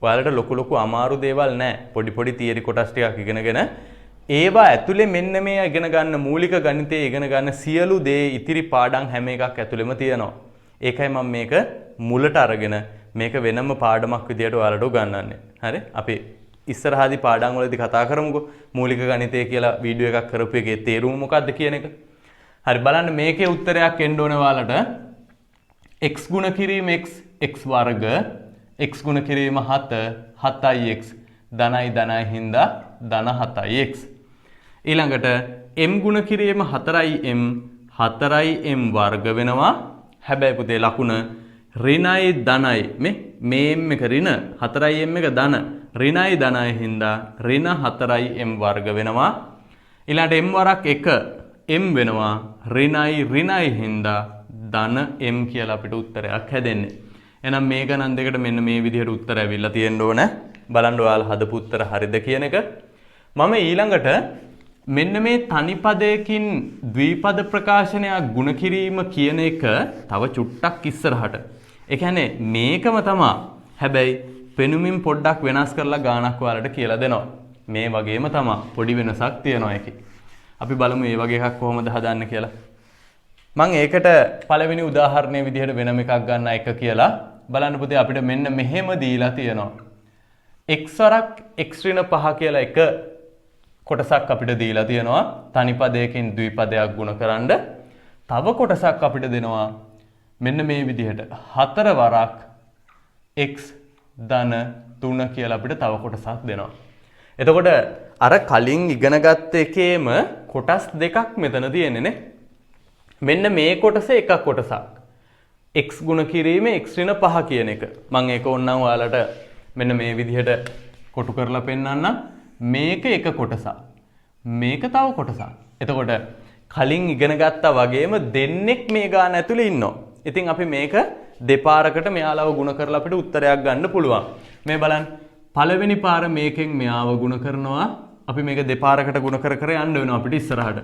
ඔයාලට ලොකු අමාරු දේවල් නැහැ. පොඩි තියරි කොටස් ටිකක් ඉගෙනගෙන ඒවා ඇතුලේ මෙන්න මේ ඉගෙන ගන්න මූලික ගණිතයේ ඉගෙන ගන්න සියලු දේ ඉතිරි පාඩම් හැම එකක් ඇතුලෙම තියෙනවා. ඒකයි මම මේක මුලට අරගෙන මේක වෙනම පාඩමක් විදියට ඔයාලට උගන්වන්නේ. හරි? අපි ඉස්සරහදී පාඩම් වලදී කතා කරමුකෝ මූලික ගණිතය කියලා වීඩියෝ එකක් කරපු එකේ තේරුම මොකක්ද කියන එක. හරි බලන්න මේකේ උත්තරයක් එන්න ඕනේ ඔයාලට x ගුණ කිරීම x වර්ග x ගුණ කිරීම 7 7x ධනයි හින්දා ධන 7x ඊළඟට m ගුණ කිරීම 4m 4m වර්ග වෙනවා හැබැයි පුතේ ලකුණ ඍණයි ධනයි මේ m එක ඍණ 4m එක ධන ඍණයි ධනයි හින්දා ඍණ 4m වර්ග වෙනවා ඊළඟට m වරක් 1 m වෙනවා ඍණයි හින්දා ධන m කියලා අපිට උත්තරයක් හැදෙන්නේ. එහෙනම් මේ ගණන් දෙකට මෙන්න මේ විදිහට උත්තර ඇවිල්ලා තියෙන්න ඕන. බලන්න ඔයාලා හදපු උත්තර හරිද කියන එක. මම ඊළඟට මෙන්න මේ තනි පදයකින් ද්විපද ප්‍රකාශනයක් ගුණ කිරීම කියන එක තව චුට්ටක් ඉස්සරහට. ඒ කියන්නේ මේකම තමයි. හැබැයි පෙනුමින් පොඩ්ඩක් වෙනස් කරලා ගානක් ඔයාලට කියලා දෙනවා. මේ වගේම තමයි. පොඩි වෙනසක් තියෙනවා ඒකේ. අපි බලමු මේ වගේ එකක් කොහොමද හදන්න කියලා. මම ඒකට පළවෙනි උදාහරණයේ විදිහට වෙනම එකක් ගන්න එක කියලා බලන්න පුතේ අපිට මෙන්න මෙහෙම දීලා තියෙනවා. x වරක් x ඍණ 5 කියලා එක කොටසක් අපිට දීලා තියෙනවා. තනි පදයකින් ද්විපදයක් ගුණ කරන්න. තව කොටසක් අපිට දෙනවා මෙන්න මේ විදිහට 4 වරක් x ධන 3 කියලා අපිට තව කොටසක් දෙනවා. එතකොට අර කලින් ඉගෙනගත්ත එකේම කොටස් දෙකක් මෙතන තියෙන්නේ නේ. මෙන්න මේ කොටසේ එකක් කොටසක්. x ගුණ කිරීම x ඍණ 5 කියන එක. මම ඒක ඕනනම් ඔයාලට මෙන්න මේ විදිහට කොටු කරලා පෙන්නන්නම්. මේක එක කොටසක්. මේක තව කොටසක්. එතකොට කලින් ඉගෙන ගත්තා වගේම දෙන්නෙක් මේ ගාන ඇතුලේ ඉන්නවා. ඉතින් අපි මේක දෙපාරකට මෙයාලව ගුණ කරලා අපිට උත්තරයක් ගන්න පුළුවන්. මේ බලන්න. පළවෙනි පාර මේකෙන් මෙයාව ගුණ කරනවා. අපි මේක දෙපාරකට ගුණ කර කර යන්න වෙනවා අපිට ඉස්සරහට.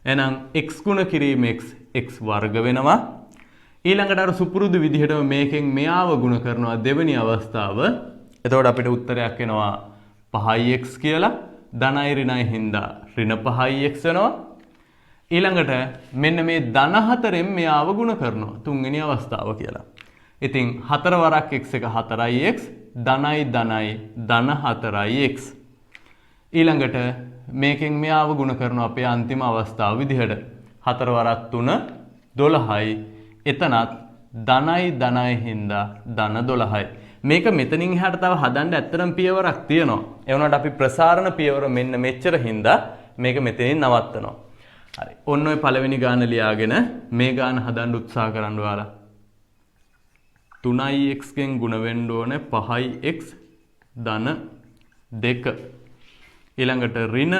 එහෙනම් x ගුණ කිරීම x වර්ග වෙනවා. ඊළඟට අර සුපුරුදු විදිහටම මේකෙන් මෙයාව ගුණ කරනවා දෙවෙනි අවස්ථාව. එතකොට අපිට උත්තරයක් එනවා 5x කියලා. ධනයි ඍණයි හින්දා ඍණ 5x වෙනවා. ඊළඟට මෙන්න මේ ධන 4ෙන් මෙයාව ගුණ කරනවා තුන්වෙනි අවස්ථාව කියලා. ඉතින් 4 වරක් x එක 4x ධනයි ධන 4x. ඊළඟට මේකෙන් මෙයාව ගුණ කරනවා අපේ අන්තිම අවස්ථාව විදිහට 4 වරක් 3 12යි. එතනත් ධනයි හින්දා ධන 12යි. මේක මෙතනින් එහාට තව හදන්න ඇත්තටම පියවරක් තියෙනවා. ඒ වුණාට අපි ප්‍රසාරණ පියවර මෙන්න මෙච්චර හින්දා මේක මෙතනින් නවත්තනවා. හරි. ඔන්න ඔය පළවෙනි ගාන ලියාගෙන මේ ගාන හදන්න උත්සාහ කරන්න ඔයාලා. 3x ගෙන් ගුණ වෙන්න ඕනේ 5x ධන 2. ඊළඟට ඍණ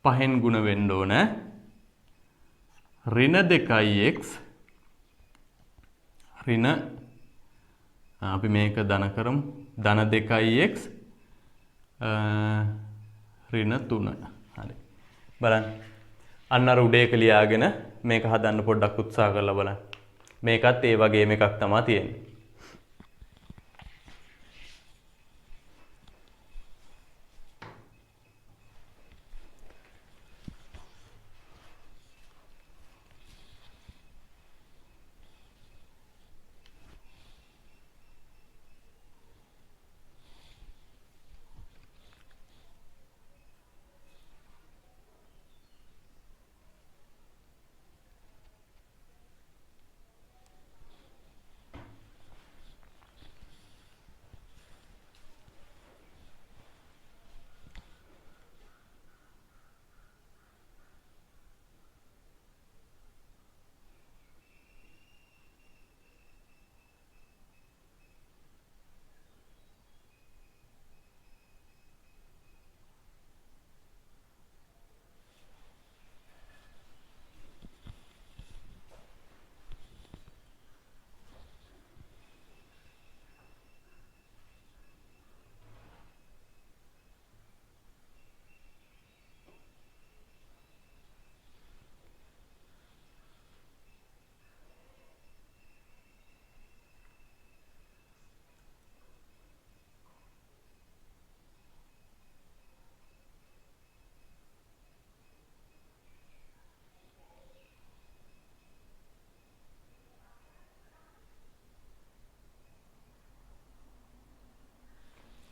5න් ගුණ වෙන්න ඕනේ ඍණ 2x ඍණ අපි මේක ධන කරමු ධන 2x ඍණ 3. හරි. බලන්න. අන්න අර උඩ එක ලියාගෙන මේක හදන්න පොඩ්ඩක් උත්සාහ කරලා බලන්න. මේකත් ඒ වගේම එකක් තමයි තියෙන්නේ.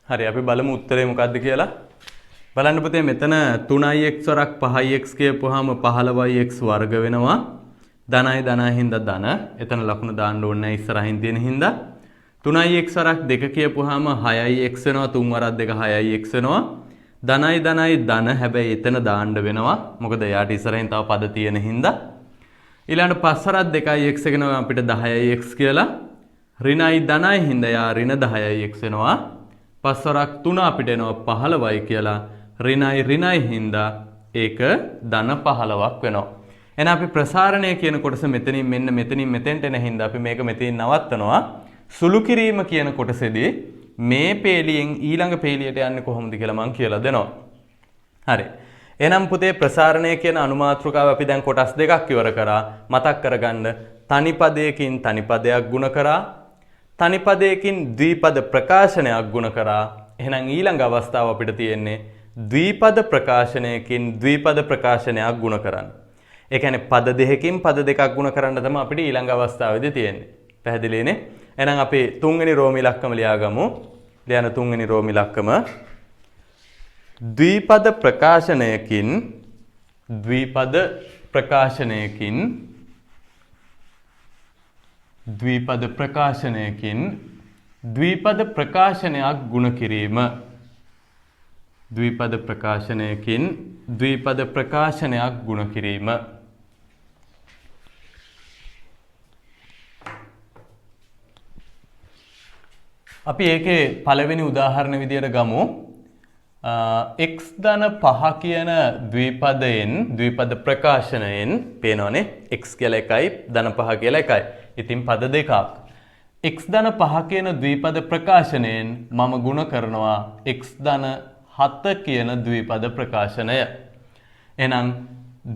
හරි අපි බලමු උත්තරේ මොකක්ද කියලා. බලන්න පුතේ මෙතන 3x වරක් 5x කියපුවාම 15x වර්ග වෙනවා. ධනයි හින්දා ධන. එතන ලකුණ දාන්න ඕනේ නැහැ ඉස්සරහින් තියෙන හින්දා. 3x වරක් 2 කියපුවාම 6x වෙනවා. 3 වරක් 2 6x වෙනවා. ධනයි ධන හැබැයි එතන දාන්න වෙනවා. මොකද යාට ඉස්සරහින් තව පද තියෙන හින්දා. ඊළඟ 5 වරක් 2x එකනවා අපිට 10x කියලා. ඍණයි ධනයි හින්දා යා ඍණ 10x වෙනවා. 5 වරක් 3 අපිට එනවා 15යි කියලා. ඍණයි හින්දා ඒක ධන 15ක් වෙනවා. එහෙනම් අපි ප්‍රසාරණය කියන කොටස මෙතනින් මෙතනින් මෙතෙන්ට එන හින්දා අපි මේක මෙතනින් නවත්තනවා. සුළු කිරීම කියන කොටසේදී මේ පේලියෙන් ඊළඟ පේලියට යන්නේ කොහොමද කියලා මම කියලා දෙනවා. හරි. එහෙනම් පුතේ ප්‍රසාරණය කියන අනුමාත්‍රකාව අපි දැන් කොටස් දෙකක් ඉවර කරා. මතක් කරගන්න තනි පදයකින් තනි පදයක් ගුණ කරා. තනි පදයකින් ද්විපද ප්‍රකාශනයක් ගුණ කරා. එහෙනම් ඊළඟ අවස්ථාව අපිට තියෙන්නේ ද්විපද ප්‍රකාශනයකින් ද්විපද ප්‍රකාශනයක් ගුණ කරන්න. ඒ කියන්නේ පද දෙකකින් පද දෙකක් ගුණ කරන්න තමයි අපිට ඊළඟ අවස්ථාවේදී තියෙන්නේ. පැහැදිලිනේ? එහෙනම් අපි තුන්වෙනි රෝම ඉලක්කම ලියාගමු. ලියන තුන්වෙනි රෝම ඉලක්කම ද්විපද ප්‍රකාශනයකින් ද්විපද ප්‍රකාශනයක් ගුණ කිරීම. ද්විපද ප්‍රකාශනයකින් ද්විපද ප්‍රකාශනයක් ගුණ කිරීම. අපි ඒකේ පළවෙනි උදාහරණ විදියට ගමු. x ධන 5 කියන ද්විපදයෙන් ද්විපද ප්‍රකාශනයෙන් පේනවනේ x කියලා එකයි ධන 5 කියලා එකයි. ඉතින් පද දෙකක්. x ධන 5 කියන ද්විපද ප්‍රකාශනයෙන් මම ගුණ කරනවා x ධන 7 කියන ද්විපද ප්‍රකාශනය. එහෙනම්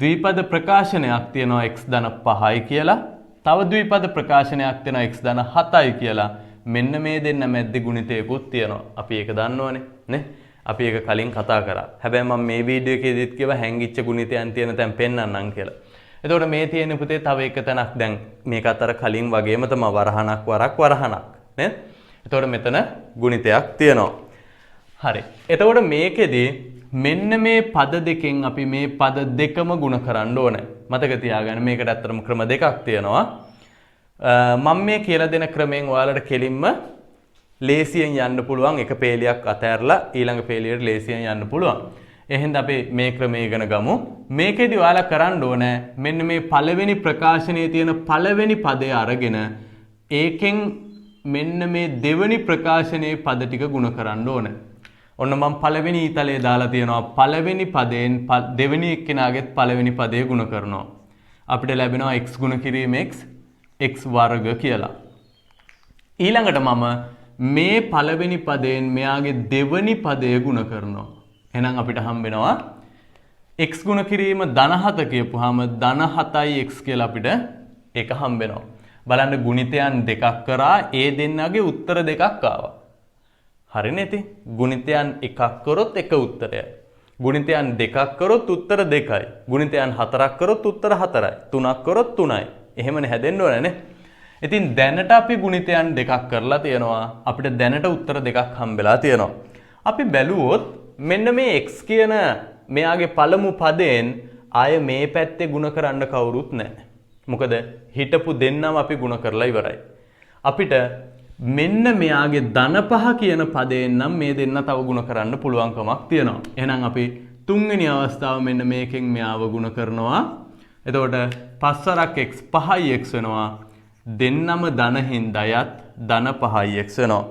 ද්විපද ප්‍රකාශනයක් තියෙනවා x ධන 5යි කියලා. තව ද්විපද ප්‍රකාශනයක් තියෙනවා x ධන 7යි කියලා. මෙන්න මේ දෙන්න මැද්දේ ගුණිතයකුත් තියෙනවා. අපි ඒක දන්නවනේ නේ? අපි ඒක කලින් කතා කරා. හැබැයි මම මේ වීඩියෝ එකේදීත් කිව්වා හැංගිච්ච ගුණිතයන් තියෙන තැන් පෙන්නන්නම් කියලා. එතකොට මේ තියෙන පුතේ තව එක තැනක් දැන් මේක අතර කලින් වගේම තමයි වරහණක් නේද? එතකොට මෙතන ගුණිතයක් තියෙනවා. හරි. එතකොට මේකෙදී මෙන්න මේ පද දෙකෙන් අපි මේ පද දෙකම ගුණ කරන්න ඕනේ. මතක තියාගන්න මේකට ඇත්තටම ක්‍රම දෙකක් තියෙනවා. මම මේ කියලා දෙන ක්‍රමයෙන් ඔයාලට කෙලින්ම ලේසියෙන් යන්න පුළුවන්. එක පේලියක් අතහැරලා ඊළඟ පේලියට ලේසියෙන් යන්න පුළුවන්. එහෙනම් අපි මේ ක්‍රමය ඉගෙන ගමු. මේකෙදි ඔයාලා කරන්න ඕනේ මෙන්න මේ පළවෙනි ප්‍රකාශනයේ තියෙන පළවෙනි පදය අරගෙන ඒකෙන් මෙන්න මේ දෙවෙනි ප්‍රකාශනයේ පද ටික ගුණ කරන්න ඕනේ. ඔන්න මම පළවෙනි ඊතලයේ දාලා තියෙනවා පළවෙනි පදයෙන් දෙවෙනි එක්කෙනාගෙත් පළවෙනි පදය ගුණ කරනවා. අපිට ලැබෙනවා x ගුණ කිරීම x වර්ග කියලා. ඊළඟට මම මේ පළවෙනි පදයෙන් මෙයාගේ දෙවෙනි පදය ගුණ කරනවා. එහෙනම් අපිට හම්බ වෙනවා x ගුණ කිරීම ධන 7 කියපුවාම ධන 7යි x කියලා අපිට ඒක හම්බ වෙනවා. බලන්න ගුණිතයන් දෙකක් කරා ඒ දෙන්නගේ උත්තර දෙකක් ආවා. හරිනේ ඉතින් ගුණිතයන් එකක් කරොත් එක උත්තරයයි. ගුණිතයන් දෙකක් කරොත් උත්තර දෙකයි. ගුණිතයන් හතරක් කරොත් උත්තර හතරයි. තුනක් කරොත් තුනයි. එහෙමනේ හැදෙන්න ඕනේ නේ. ඉතින් දැනට අපි ගුණිතයන් දෙකක් කරලා තියෙනවා. අපිට දැනට උත්තර දෙකක් හම්බෙලා තියෙනවා. අපි බැලුවොත් මෙන්න මේ x කියන මෙයාගේ පළමු පදයෙන් ආය මේ පැත්තේ ගුණ කරන්න කවුරුත් නැහැ. මොකද හිටපු දෙන්නම අපි ගුණ කරලා ඉවරයි. අපිට මෙන්න මෙයාගේ ධන 5 කියන පදයෙන් නම් මේ දෙන්න තව ගුණ කරන්න පුළුවන්කමක් තියෙනවා. එහෙනම් අපි තුන්වෙනි අවස්ථාව මෙන්න මේකෙන් මෙයාව ගුණ කරනවා. එතකොට 5 වරක් x 5යි x වෙනවා. දෙන්නම ධන හින්දායත් ධන 5යි x වෙනවා.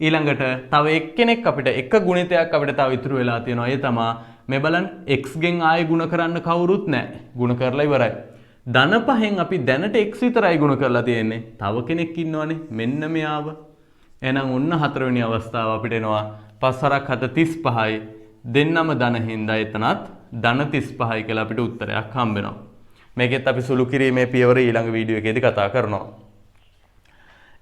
ඊළඟට තව එක්කෙනෙක් අපිට එක ගුණිතයක් අපිට තව ඉතුරු වෙලා තියෙනවා. ඒ තමයි මේ බලන්න x ගෙන් ආයෙ ගුණ කරන්න කවුරුත් නැහැ. ගුණ කරලා ඉවරයි. ධන 5න් අපි දැනට x විතරයි ගුණ කරලා තියෙන්නේ. තව කෙනෙක් ඉන්නවනේ. මෙන්න මෙයාව. එහෙනම් ඔන්න හතරවෙනි අවස්ථාව අපිට එනවා 5 වරක් 7 35යි. දෙන්නම ධන හින්දා එතනත් ධන 35යි කියලා අපිට උත්තරයක් හම්බ වෙනවා. මේකෙත් අපි සුළු කිරීමේ පියවර ඊළඟ වීඩියෝ එකේදී කතා කරනවා.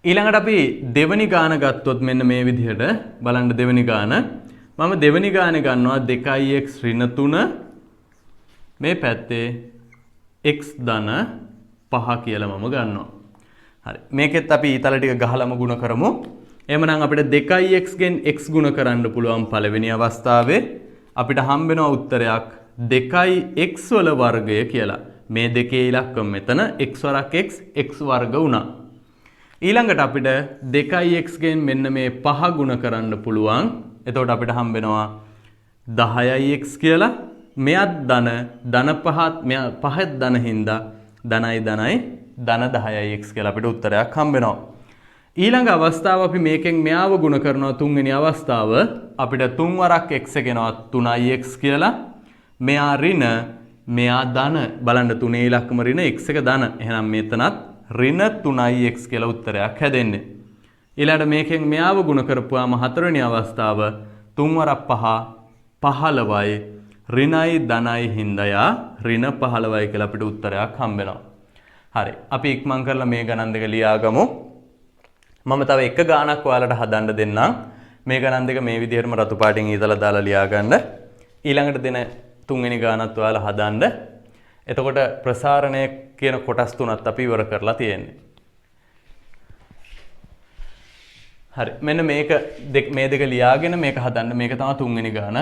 ඊළඟට අපි දෙවෙනි ගාන ගත්තොත් මෙන්න මේ විදිහට බලන්න දෙවෙනි ගාන. මම දෙවෙනි ගානේ ගන්නවා 2x ඍණ 3 මේ පැත්තේ x ධන 5 කියලා මම ගන්නවා. හරි. මේකෙත් අපි ඊතල ටික ගහලම ගුණ කරමු. එහෙමනම් අපිට 2x ගෙන් x ගුණ කරන්න පුළුවන් පළවෙනි අවස්ථාවේ. අපිට හම්බ වෙනවා උත්තරයක් 2x වල වර්ගය කියලා. මේ දෙකේ ඉලක්කම මෙතන x වරක් x x වර්ග වුණා. ඊළඟට අපිට 2x ගෙන් මෙන්න මේ 5 ගුණ කරන්න පුළුවන්. එතකොට අපිට හම්බ වෙනවා 10x කියලා. මෙයත් ධන පහත් මෙයා පහත් ධන හින්දා ධනයි ධන 10x කියලා අපිට උත්තරයක් හම්බ වෙනවා. ඊළඟ අවස්ථාව අපි මේකෙන් මෙයාව ගුණ කරනවා තුන්වෙනි අවස්ථාව. අපිට 3 වරක් x එකනවා 3x කියලා. මෙයා ඍණ මෙයා ධන බලන්න තුනේ ඉලක්කම ඍණ x එක ධන. එහෙනම් මෙතනත් ඍණ 3x කියලා උත්තරයක් හැදෙන්නේ. ඊළඟට මේකෙන් මෙයාව ගුණ කරපුවාම හතරවෙනි අවස්ථාව 3 වරක් 5 15යි ඍණයි ධනයි හින්දා ඍණ 15යි කියලා අපිට උත්තරයක් හම්බ වෙනවා. හරි. අපි ඉක්මන් කරලා මේ ගණන් දෙක ලියාගමු. මම තව එක ගානක් ඔයාලට හදන්න දෙන්නම්. මේ ගණන් දෙක මේ විදිහටම රතු පාටින් ඉදලා දාලා ලියා ගන්න. ඊළඟට දෙන තුන්වෙනි ගානත් ඔයාලා හදන්න. එතකොට ප්‍රසාරණය කියන කොටස් තුනත් අපි ඉවර කරලා තියෙන්නේ. හරි. මෙන්න මේක මේ දෙක ලියාගෙන මේක හදන්න. මේක තමයි තුන්වෙනි ගාන.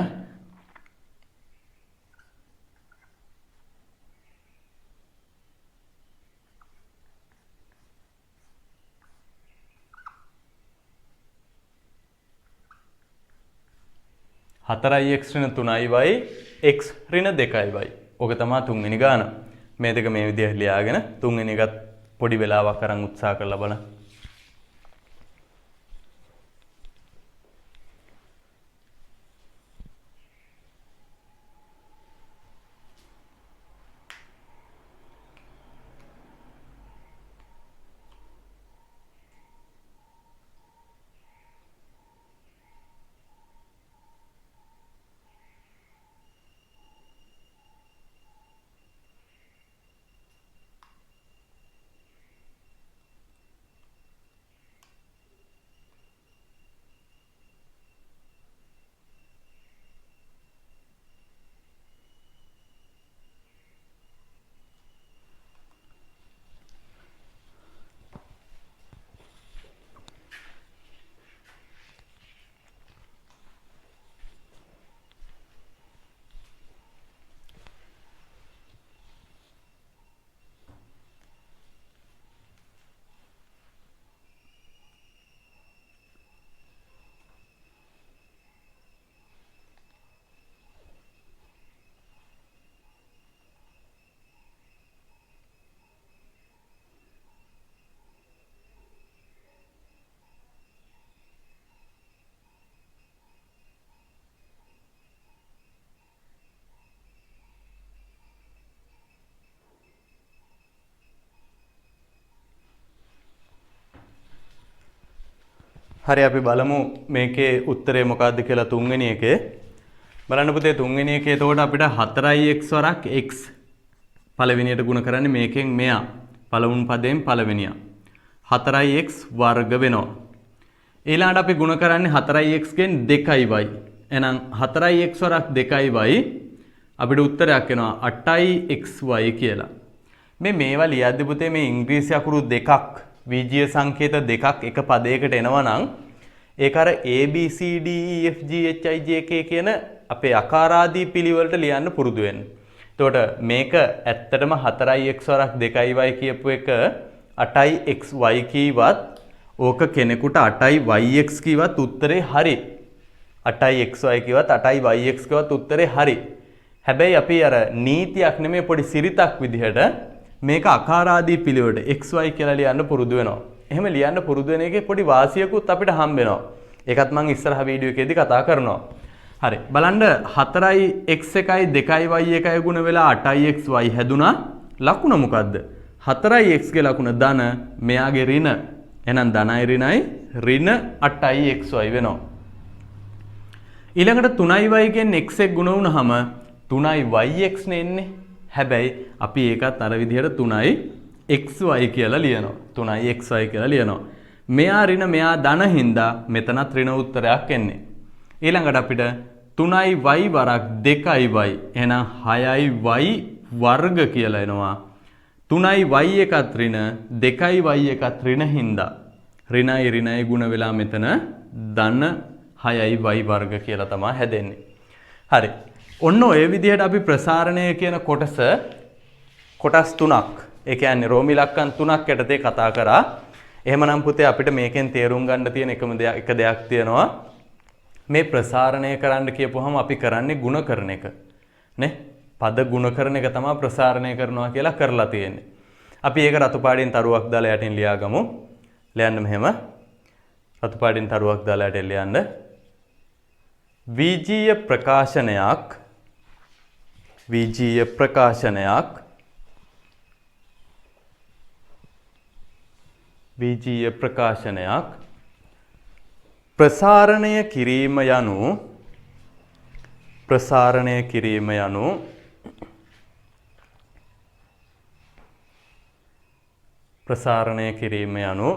හතරයි x ඍණ 3y x ඍණ 2y. ඔක තමයි තුන්වෙනි ගාන. මේ දෙක මේ විදිහට ලියාගෙන තුන්වෙනි එකත් පොඩි වෙලාවක් අරන් උත්සාහ කරලා බලන්න. හරි අපි බලමු මේකේ උත්තරේ මොකක්ද කියලා තුන්වෙනි එකේ. බලන්න පුතේ තුන්වෙනි එකේ එතකොට අපිට 4x වරක් x පළවෙනියට ගුණ කරන්නේ මේකෙන් මෙයා. පළමුණු පදයෙන් පළවෙනියා. 4x වර්ග වෙනවා. ඊළඟට අපි ගුණ කරන්නේ 4x ගෙන් 2y. එහෙනම් 4x වරක් 2y අපිට උත්තරයක් එනවා 8xy කියලා. මේවා ලියද්දි පුතේ මේ ඉංග්‍රීසි අකුරු දෙකක් විජ්‍ය සංකේත දෙකක් එක පදයකට එනවා නම් ඒක අර A B C D E F G H I J K කියන අපේ අකාරාදී පිළිවෙලට ලියන්න පුරුදු වෙන්න. එතකොට මේක ඇත්තටම 4x වරක් 2y කියපු එක 8xy කීවත් ඕක කෙනෙකුට 8yx කීවත් උත්තරේ හරි. 8xy කීවත් 8yx කීවත් උත්තරේ හරි. හැබැයි අපි අර නීතියක් නෙමෙයි පොඩි සිරිතක් විදිහට මේක අකාරාදී පිළිවෙලට xy කියලා ලියන්න පුරුදු වෙනවා. එහෙම ලියන්න පුරුදු වෙන එකේ පොඩි වාසියකුත් අපිට හම්බ වෙනවා. ඒකත් මම ඉස්සරහ වීඩියෝ එකේදී කතා කරනවා. හරි. බලන්න 4x1 2y1 ගුණ වෙලා 8xy හැදුනා. ලකුණ මොකද්ද? 4x ගේ ලකුණ ධන, මෙයාගේ ඍණ. එහෙනම් ධනයි ඍණයි ඍණ 8xy වෙනවා. ඊළඟට 3y ගෙන් x එක ගුණ වුණාම 3yx නේ එන්නේ. හැබැයි අපි ඒකත් අර විදිහට 3xy කියලා ලියනවා. 3xy කියලා ලියනවා. මෙයා ඍණ මෙයා ධන හින්දා මෙතනත් ඍණ උත්තරයක් එන්නේ. ඊළඟට අපිට 3y වරක් 2y එහෙනම් 6y වර්ග කියලා එනවා. 3y එකත් ඍණ 2y එකත් ඍණ හින්දා ඍණයි ඍණයි ගුණ වෙලා මෙතන ධන 6y වර්ග කියලා තමයි හැදෙන්නේ. හරි. ඔන්න ඔය විදිහට අපි ප්‍රසාරණය කියන කොටස් 3ක්. ඒ කියන්නේ රෝමි ඉලක්කම් 3ක් යටතේ කතා කරා. එහෙමනම් පුතේ අපිට මේකෙන් තේරුම් ගන්න තියෙන එක දෙයක් තියෙනවා. මේ ප්‍රසාරණය කරන්න කියපුවහම අපි කරන්නේ ಗುಣ කරන එක. නේ? පද ಗುಣ කරන එක තමයි ප්‍රසාරණය කරනවා කියලා කරලා තියෙන්නේ. අපි ඒක රතු පාටින් තරුවක් දාලා යටින් ලියාගමු. ලියන්න මෙහෙම. රතු පාටින් තරුවක් දාලා යටින් ලියන්න. වීජීය ප්‍රකාශනයක් ප්‍රසාරණය කිරීම යනු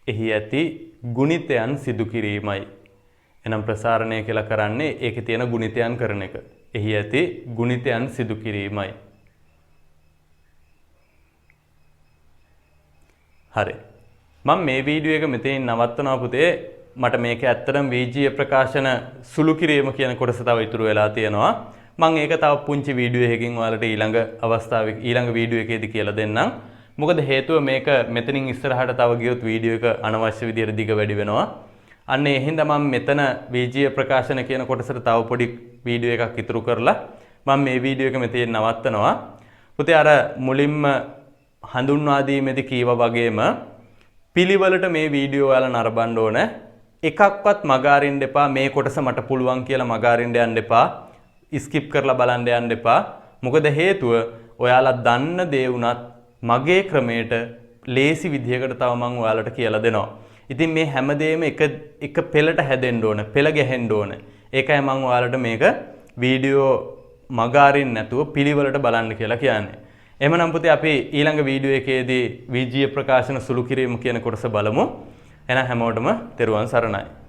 එහි ඇති ගුණිතයන් සිදු කිරීමයි. එනම් ප්‍රසාරණය කියලා කරන්නේ ඒකේ තියෙන ගුණිතයන් කරන එක. එහි ඇති ගුණිතයන් සිදු කිරීමයි. හරි. මම මේ වීඩියෝ එක මෙතනින් නවත්තනවා පුතේ. මට මේක ඇත්තටම වීජීය ප්‍රකාශන සුළු කිරීම කියන කොටස තව ඉතුරු වෙලා තියෙනවා. මම ඒක තව පුංචි වීඩියෝ එකකින් ඔයාලට ඊළඟ වීඩියෝ එකේදී කියලා දෙන්නම්. මොකද හේතුව මේක මෙතනින් ඉස්සරහට තව ගියොත් වීඩියෝ එක අනවශ්‍ය විදියට දිග වැඩි වෙනවා. අන්න ඒ හින්දා මම මෙතන වීජීය ප්‍රකාශන කියන කොටසට තව පොඩි වීඩියෝ එකක් ඉතුරු කරලා මම මේ වීඩියෝ එක මෙතෙන් නවත්තනවා. පුතේ අර මුලින්ම හඳුන්වා දීමේදී කීවා වගේම පිළිවෙලට මේ වීඩියෝ ඔයාලා නරඹන්න ඕන. එකක්වත් මග අරින්න එපා. මේ කොටස මට පුළුවන් කියලා මග අරින්න යන්න එපා. ස්කිප් කරලා බලන්න යන්න එපා. මොකද හේතුව ඔයාලා දන්න දේ වුණත් මගේ ක්‍රමයට ලේසි විදිහකට තව මම ඔයාලට කියලා දෙනවා. ඉතින් මේ හැමදේම එක පෙළට හැදෙන්න ඕන, පෙළ ගැහෙන්න ඕන. ඒකයි මම ඔයාලට මේක වීඩියෝ මග අරින්න නැතුව පිළිවෙලට බලන්න කියලා කියන්නේ. එහෙමනම් පුතේ අපි ඊළඟ වීඩියෝ එකේදී වීජීය ප්‍රකාශන සුළු කිරීම කියන කොටස බලමු. එහෙනම් හැමෝටම තෙරුවන් සරණයි.